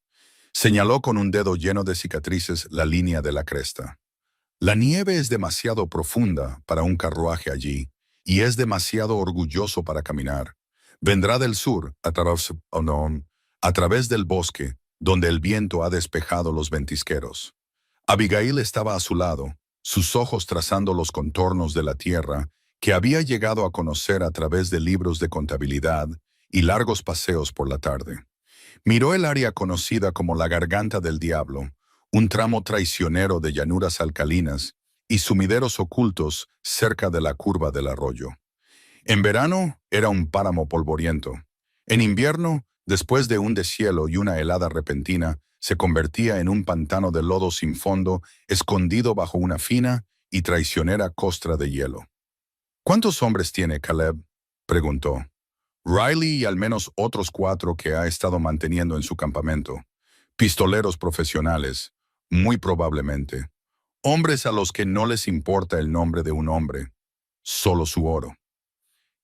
Señaló con un dedo lleno de cicatrices la línea de la cresta. La nieve es demasiado profunda para un carruaje allí, y es demasiado orgulloso para caminar. Vendrá del sur, a través del bosque, donde el viento ha despejado los ventisqueros. Abigail estaba a su lado, sus ojos trazando los contornos de la tierra que había llegado a conocer a través de libros de contabilidad y largos paseos por la tarde. Miró el área conocida como la Garganta del Diablo, un tramo traicionero de llanuras alcalinas y sumideros ocultos cerca de la curva del arroyo. En verano era un páramo polvoriento. En invierno, después de un deshielo y una helada repentina, se convertía en un pantano de lodo sin fondo, escondido bajo una fina y traicionera costra de hielo. ¿Cuántos hombres tiene Caleb?, preguntó. Riley y al menos otros 4 que ha estado manteniendo en su campamento. Pistoleros profesionales, muy probablemente. Hombres a los que no les importa el nombre de un hombre, solo su oro.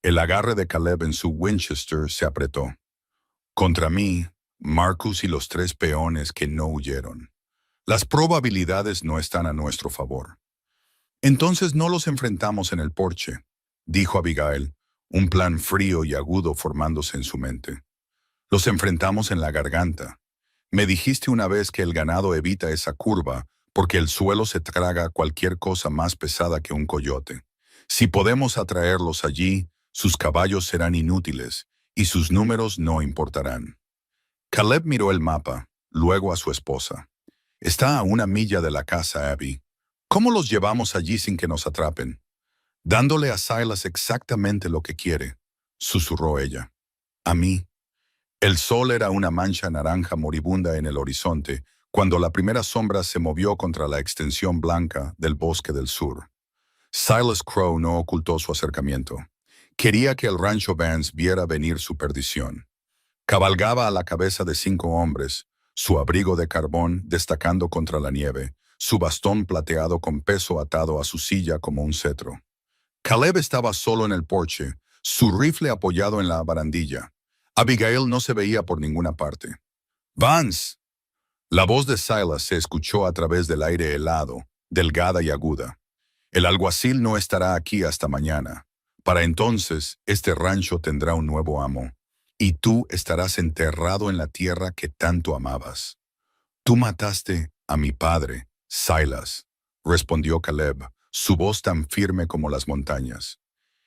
El agarre de Caleb en su Winchester se apretó. Contra mí, Marcus y los 3 peones que no huyeron. Las probabilidades no están a nuestro favor. Entonces no los enfrentamos en el porche, dijo Abigail, un plan frío y agudo formándose en su mente. Los enfrentamos en la garganta. Me dijiste una vez que el ganado evita esa curva porque el suelo se traga cualquier cosa más pesada que un coyote. Si podemos atraerlos allí, sus caballos serán inútiles y sus números no importarán. Caleb miró el mapa, luego a su esposa. Está a 1 milla de la casa, Abby. ¿Cómo los llevamos allí sin que nos atrapen? Dándole a Silas exactamente lo que quiere, susurró ella. A mí. El sol era una mancha naranja moribunda en el horizonte cuando la primera sombra se movió contra la extensión blanca del bosque del sur. Silas Crow no ocultó su acercamiento. Quería que el rancho Vance viera venir su perdición. Cabalgaba a la cabeza de 5 hombres, su abrigo de carbón destacando contra la nieve, su bastón plateado con peso atado a su silla como un cetro. Caleb estaba solo en el porche, su rifle apoyado en la barandilla. Abigail no se veía por ninguna parte. ¡Vance! La voz de Silas se escuchó a través del aire helado, delgada y aguda. El alguacil no estará aquí hasta mañana. Para entonces, este rancho tendrá un nuevo amo, y tú estarás enterrado en la tierra que tanto amabas. Tú mataste a mi padre, Silas, respondió Caleb, su voz tan firme como las montañas.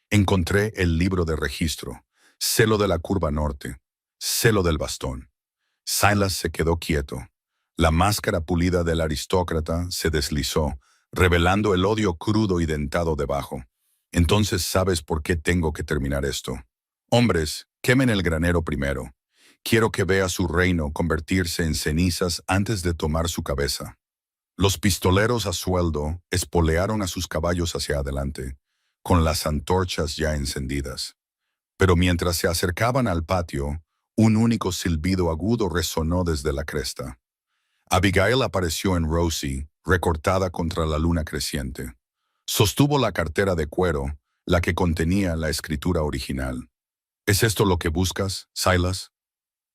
Encontré el libro de registro, celo de la curva norte, celo del bastón. Silas se quedó quieto. La máscara pulida del aristócrata se deslizó, revelando el odio crudo y dentado debajo. Entonces sabes por qué tengo que terminar esto. Hombres, quemen el granero primero. Quiero que vea su reino convertirse en cenizas antes de tomar su cabeza. Los pistoleros a sueldo espolearon a sus caballos hacia adelante, con las antorchas ya encendidas. Pero mientras se acercaban al patio, un único silbido agudo resonó desde la cresta. Abigail apareció en Rosie, recortada contra la luna creciente. Sostuvo la cartera de cuero, la que contenía la escritura original. ¿Es esto lo que buscas, Silas?,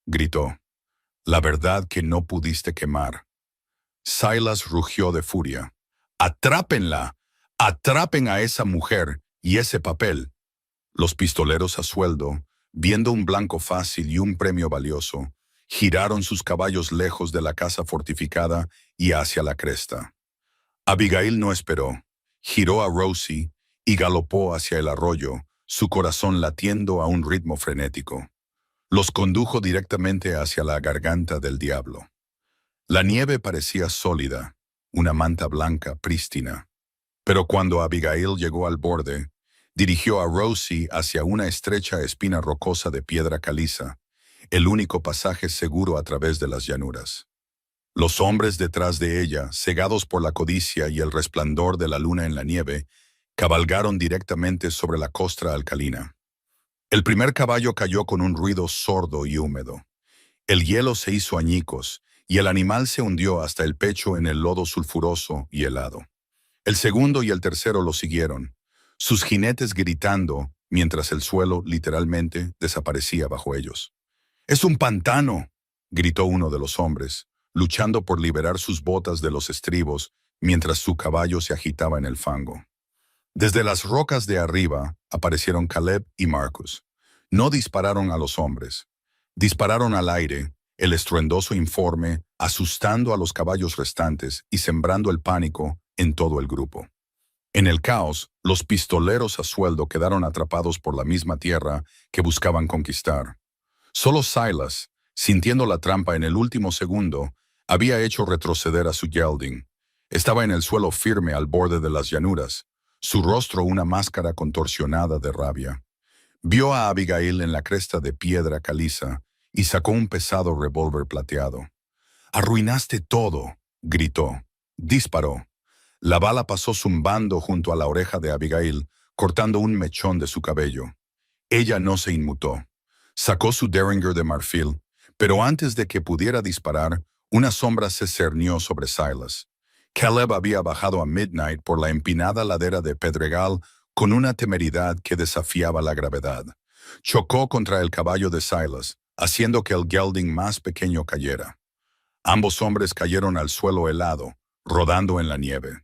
gritó. La verdad que no pudiste quemar. Silas rugió de furia. ¡Atrápenla! ¡Atrapen a esa mujer y ese papel! Los pistoleros a sueldo, viendo un blanco fácil y un premio valioso, giraron sus caballos lejos de la casa fortificada y hacia la cresta. Abigail no esperó. Giró a Rosie y galopó hacia el arroyo, su corazón latiendo a un ritmo frenético. Los condujo directamente hacia la garganta del diablo. La nieve parecía sólida, una manta blanca prístina. Pero cuando Abigail llegó al borde, dirigió a Rosie hacia una estrecha espina rocosa de piedra caliza, el único pasaje seguro a través de las llanuras. Los hombres detrás de ella, cegados por la codicia y el resplandor de la luna en la nieve, cabalgaron directamente sobre la costra alcalina. El primer caballo cayó con un ruido sordo y húmedo. El hielo se hizo añicos y el animal se hundió hasta el pecho en el lodo sulfuroso y helado. El segundo y el tercero lo siguieron, sus jinetes gritando mientras el suelo literalmente desaparecía bajo ellos. «¡Es un pantano!», gritó uno de los hombres, luchando por liberar sus botas de los estribos mientras su caballo se agitaba en el fango. Desde las rocas de arriba aparecieron Caleb y Marcus. No dispararon a los hombres. Dispararon al aire, el estruendoso informe, asustando a los caballos restantes y sembrando el pánico en todo el grupo. En el caos, los pistoleros a sueldo quedaron atrapados por la misma tierra que buscaban conquistar. Solo Silas, sintiendo la trampa en el último segundo, había hecho retroceder a su gelding. Estaba en el suelo firme al borde de las llanuras, su rostro una máscara contorsionada de rabia. Vio a Abigail en la cresta de piedra caliza y sacó un pesado revólver plateado. «¡Arruinaste todo!», gritó. Disparó. La bala pasó zumbando junto a la oreja de Abigail, cortando un mechón de su cabello. Ella no se inmutó. Sacó su Derringer de marfil, pero antes de que pudiera disparar, una sombra se cernió sobre Silas. Caleb había bajado a Midnight por la empinada ladera de Pedregal con una temeridad que desafiaba la gravedad. Chocó contra el caballo de Silas, haciendo que el gelding más pequeño cayera. Ambos hombres cayeron al suelo helado, rodando en la nieve.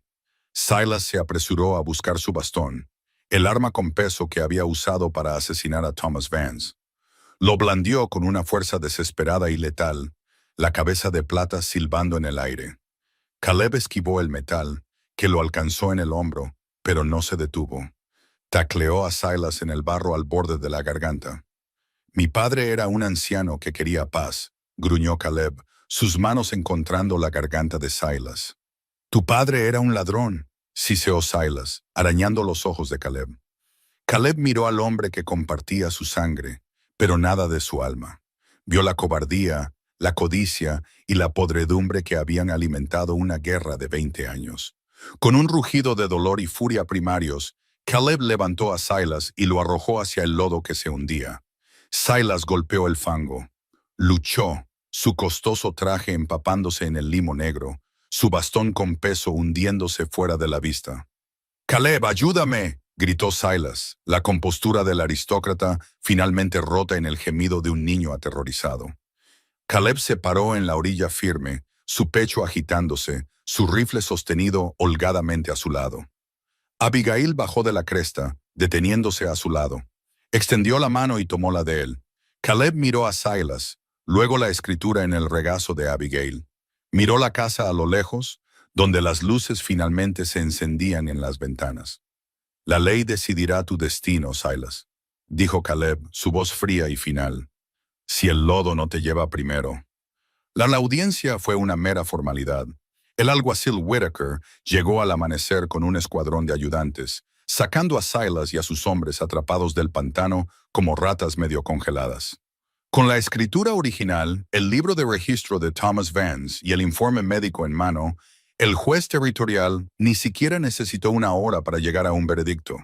Silas se apresuró a buscar su bastón, el arma con peso que había usado para asesinar a Thomas Vance. Lo blandió con una fuerza desesperada y letal, la cabeza de plata silbando en el aire. Caleb esquivó el metal, que lo alcanzó en el hombro, pero no se detuvo. Tacleó a Silas en el barro al borde de la garganta. «Mi padre era un anciano que quería paz», gruñó Caleb, sus manos encontrando la garganta de Silas. «Tu padre era un ladrón», siseó Silas, arañando los ojos de Caleb. Caleb miró al hombre que compartía su sangre, pero nada de su alma. Vio la cobardía, la codicia y la podredumbre que habían alimentado una guerra de 20 años. Con un rugido de dolor y furia primarios, Caleb levantó a Silas y lo arrojó hacia el lodo que se hundía. Silas golpeó el fango. Luchó, su costoso traje empapándose en el limo negro, su bastón con peso hundiéndose fuera de la vista. «¡Caleb, ayúdame!», gritó Silas, la compostura del aristócrata finalmente rota en el gemido de un niño aterrorizado. Caleb se paró en la orilla firme, su pecho agitándose, su rifle sostenido holgadamente a su lado. Abigail bajó de la cresta, deteniéndose a su lado. Extendió la mano y tomó la de él. Caleb miró a Silas, luego la escritura en el regazo de Abigail. Miró la casa a lo lejos, donde las luces finalmente se encendían en las ventanas. «La ley decidirá tu destino, Silas», dijo Caleb, su voz fría y final. «Si el lodo no te lleva primero». La audiencia fue una mera formalidad. El alguacil Whitaker llegó al amanecer con un escuadrón de ayudantes, sacando a Silas y a sus hombres atrapados del pantano como ratas medio congeladas. Con la escritura original, el libro de registro de Thomas Vance y el informe médico en mano, el juez territorial ni siquiera necesitó una hora para llegar a un veredicto.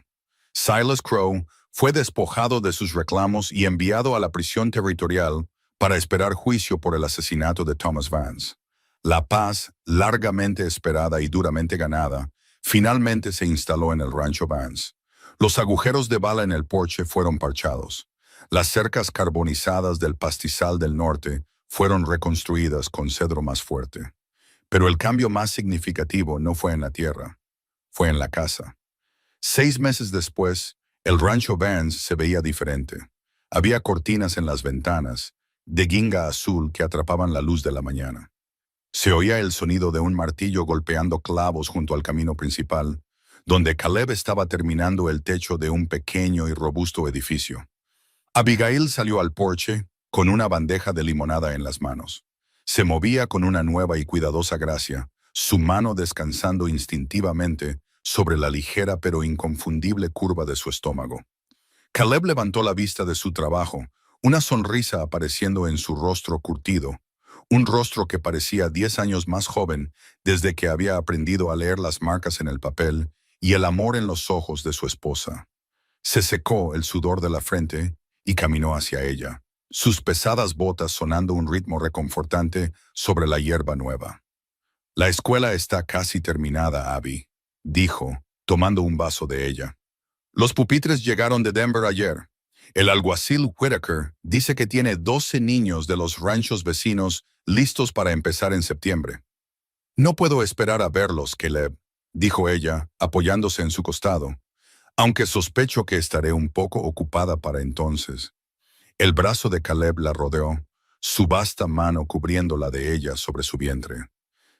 Silas Crowe fue despojado de sus reclamos y enviado a la prisión territorial para esperar juicio por el asesinato de Thomas Vance. La paz, largamente esperada y duramente ganada, finalmente se instaló en el rancho Vance. Los agujeros de bala en el porche fueron parchados. Las cercas carbonizadas del pastizal del norte fueron reconstruidas con cedro más fuerte. Pero el cambio más significativo no fue en la tierra, fue en la casa. 6 meses después, el rancho Vance se veía diferente. Había cortinas en las ventanas, de guinda azul que atrapaban la luz de la mañana. Se oía el sonido de un martillo golpeando clavos junto al camino principal, donde Caleb estaba terminando el techo de un pequeño y robusto edificio. Abigail salió al porche con una bandeja de limonada en las manos. Se movía con una nueva y cuidadosa gracia, su mano descansando instintivamente sobre la ligera pero inconfundible curva de su estómago. Caleb levantó la vista de su trabajo, una sonrisa apareciendo en su rostro curtido, un rostro que parecía 10 años más joven desde que había aprendido a leer las marcas en el papel y el amor en los ojos de su esposa. Se secó el sudor de la frente y caminó hacia ella, sus pesadas botas sonando un ritmo reconfortante sobre la hierba nueva. «La escuela está casi terminada, Abby», dijo, tomando un vaso de ella. «Los pupitres llegaron de Denver ayer. El alguacil Whitaker dice que tiene 12 niños de los ranchos vecinos listos para empezar en septiembre. No puedo esperar a verlos, Caleb, dijo ella, apoyándose en su costado, aunque sospecho que estaré un poco ocupada para entonces. El brazo de Caleb la rodeó, su vasta mano cubriéndola de ella sobre su vientre.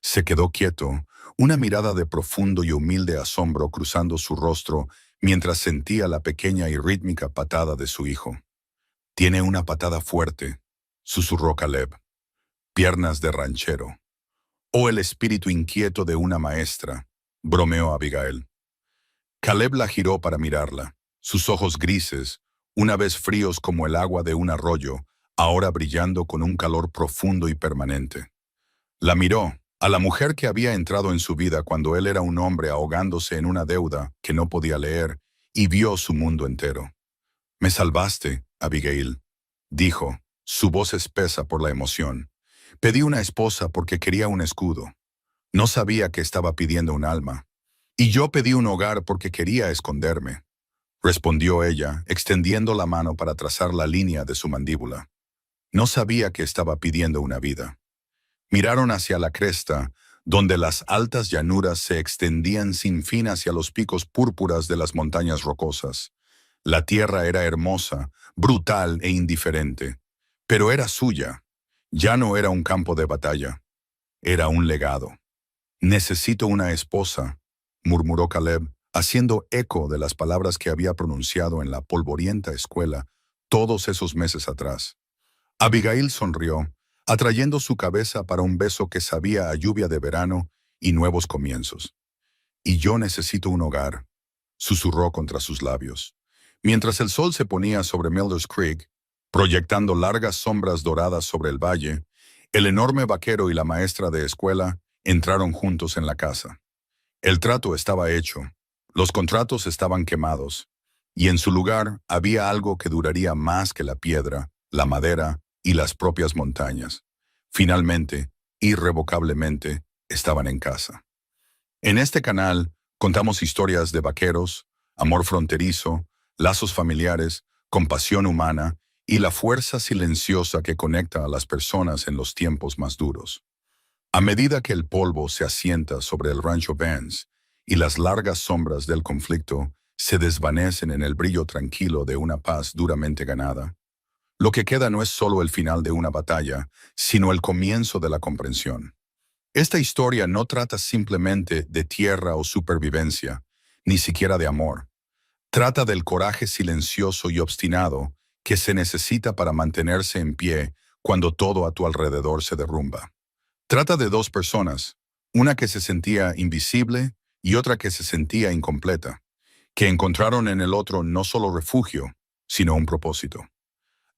Se quedó quieto, una mirada de profundo y humilde asombro cruzando su rostro mientras sentía la pequeña y rítmica patada de su hijo. Tiene una patada fuerte, susurró Caleb. Piernas de ranchero. O el espíritu inquieto de una maestra, bromeó Abigail. Caleb la giró para mirarla. Sus ojos grises, una vez fríos como el agua de un arroyo, ahora brillando con un calor profundo y permanente. La miró, a la mujer que había entrado en su vida cuando él era un hombre ahogándose en una deuda que no podía leer, y vio su mundo entero. «Me salvaste, Abigail», dijo, su voz espesa por la emoción. «Pedí una esposa porque quería un escudo. No sabía que estaba pidiendo un alma. Y yo pedí un hogar porque quería esconderme», respondió ella, extendiendo la mano para trazar la línea de su mandíbula. No sabía que estaba pidiendo una vida. Miraron hacia la cresta, donde las altas llanuras se extendían sin fin hacia los picos púrpuras de las montañas rocosas. La tierra era hermosa, brutal e indiferente, pero era suya. Ya no era un campo de batalla, era un legado. «Necesito una esposa», murmuró Caleb, haciendo eco de las palabras que había pronunciado en la polvorienta escuela todos esos meses atrás. Abigail sonrió, atrayendo su cabeza para un beso que sabía a lluvia de verano y nuevos comienzos. «Y yo necesito un hogar», susurró contra sus labios. Mientras el sol se ponía sobre Miller's Creek, proyectando largas sombras doradas sobre el valle, el enorme vaquero y la maestra de escuela entraron juntos en la casa. El trato estaba hecho, los contratos estaban quemados, y en su lugar había algo que duraría más que la piedra, la madera y las propias montañas. Finalmente, irrevocablemente, estaban en casa. En este canal contamos historias de vaqueros, amor fronterizo, lazos familiares, compasión humana y la fuerza silenciosa que conecta a las personas en los tiempos más duros. A medida que el polvo se asienta sobre el rancho Vance y las largas sombras del conflicto se desvanecen en el brillo tranquilo de una paz duramente ganada, lo que queda no es solo el final de una batalla, sino el comienzo de la comprensión. Esta historia no trata simplemente de tierra o supervivencia, ni siquiera de amor. Trata del coraje silencioso y obstinado que se necesita para mantenerse en pie cuando todo a tu alrededor se derrumba. Trata de dos personas, una que se sentía invisible y otra que se sentía incompleta, que encontraron en el otro no solo refugio, sino un propósito.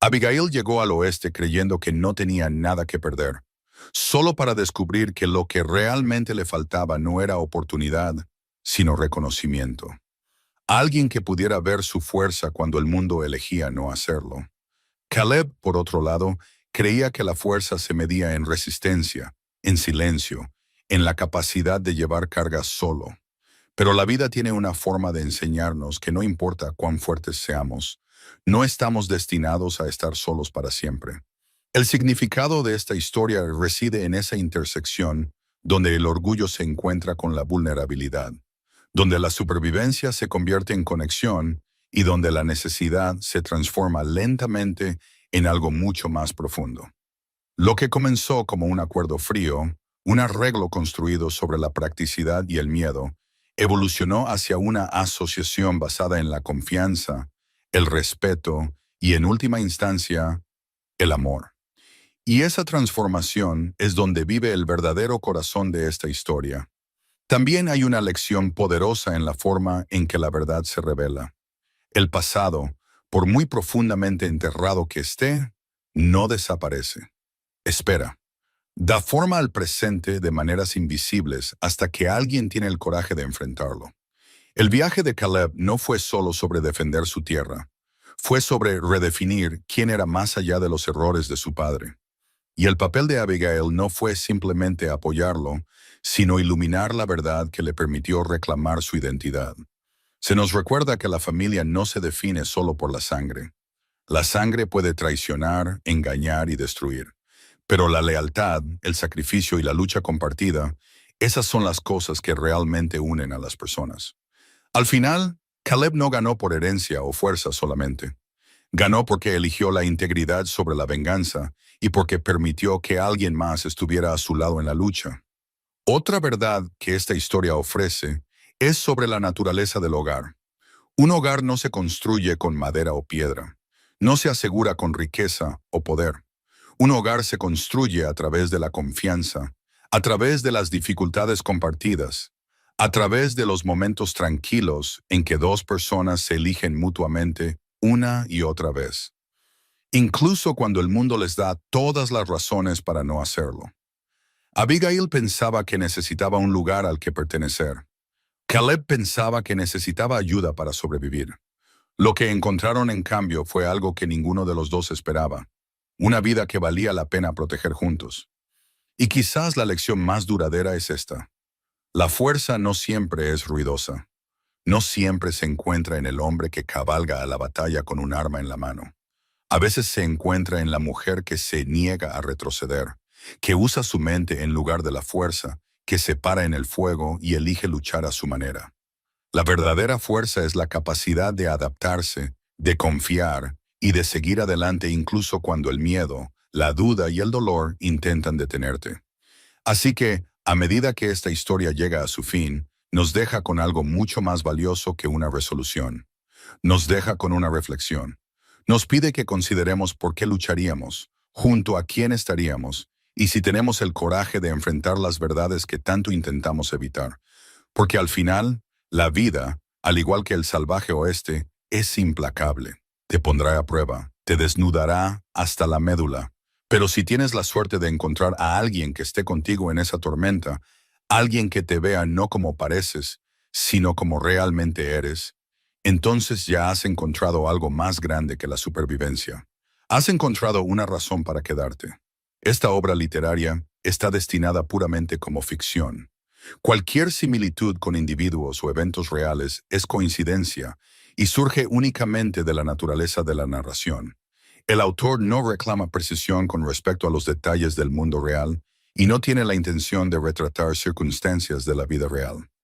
Abigail llegó al oeste creyendo que no tenía nada que perder, solo para descubrir que lo que realmente le faltaba no era oportunidad, sino reconocimiento. Alguien que pudiera ver su fuerza cuando el mundo elegía no hacerlo. Caleb, por otro lado, creía que la fuerza se medía en resistencia, en silencio, en la capacidad de llevar cargas solo. Pero la vida tiene una forma de enseñarnos que no importa cuán fuertes seamos, no estamos destinados a estar solos para siempre. El significado de esta historia reside en esa intersección donde el orgullo se encuentra con la vulnerabilidad, donde la supervivencia se convierte en conexión y donde la necesidad se transforma lentamente en algo mucho más profundo. Lo que comenzó como un acuerdo frío, un arreglo construido sobre la practicidad y el miedo, evolucionó hacia una asociación basada en la confianza, el respeto y, en última instancia, el amor. Y esa transformación es donde vive el verdadero corazón de esta historia. También hay una lección poderosa en la forma en que la verdad se revela. El pasado, por muy profundamente enterrado que esté, no desaparece. Espera. Da forma al presente de maneras invisibles hasta que alguien tiene el coraje de enfrentarlo. El viaje de Caleb no fue solo sobre defender su tierra, fue sobre redefinir quién era más allá de los errores de su padre. Y el papel de Abigail no fue simplemente apoyarlo, sino iluminar la verdad que le permitió reclamar su identidad. Se nos recuerda que la familia no se define solo por la sangre. La sangre puede traicionar, engañar y destruir, Pero la lealtad, el sacrificio y la lucha compartida, esas son las cosas que realmente unen a las personas. Al final, Caleb no ganó por herencia o fuerza solamente. Ganó porque eligió la integridad sobre la venganza y porque permitió que alguien más estuviera a su lado en la lucha. Otra verdad que esta historia ofrece es sobre la naturaleza del hogar. Un hogar no se construye con madera o piedra. No se asegura con riqueza o poder. Un hogar se construye a través de la confianza, a través de las dificultades compartidas, a través de los momentos tranquilos en que dos personas se eligen mutuamente una y otra vez, incluso cuando el mundo les da todas las razones para no hacerlo. Abigail pensaba que necesitaba un lugar al que pertenecer. Caleb pensaba que necesitaba ayuda para sobrevivir. Lo que encontraron en cambio fue algo que ninguno de los dos esperaba, una vida que valía la pena proteger juntos. Y quizás la lección más duradera es esta. La fuerza no siempre es ruidosa. No siempre se encuentra en el hombre que cabalga a la batalla con un arma en la mano. A veces se encuentra en la mujer que se niega a retroceder, que usa su mente en lugar de la fuerza, que se para en el fuego y elige luchar a su manera. La verdadera fuerza es la capacidad de adaptarse, de confiar y de seguir adelante incluso cuando el miedo, la duda y el dolor intentan detenerte. Así que, a medida que esta historia llega a su fin, nos deja con algo mucho más valioso que una resolución. Nos deja con una reflexión. Nos pide que consideremos por qué lucharíamos, junto a quién estaríamos, y si tenemos el coraje de enfrentar las verdades que tanto intentamos evitar. Porque al final, la vida, al igual que el salvaje oeste, es implacable. Te pondrá a prueba, te desnudará hasta la médula. Pero si tienes la suerte de encontrar a alguien que esté contigo en esa tormenta, alguien que te vea no como pareces, sino como realmente eres, entonces ya has encontrado algo más grande que la supervivencia. Has encontrado una razón para quedarte. Esta obra literaria está destinada puramente como ficción. Cualquier similitud con individuos o eventos reales es coincidencia y surge únicamente de la naturaleza de la narración. El autor no reclama precisión con respecto a los detalles del mundo real y no tiene la intención de retratar circunstancias de la vida real.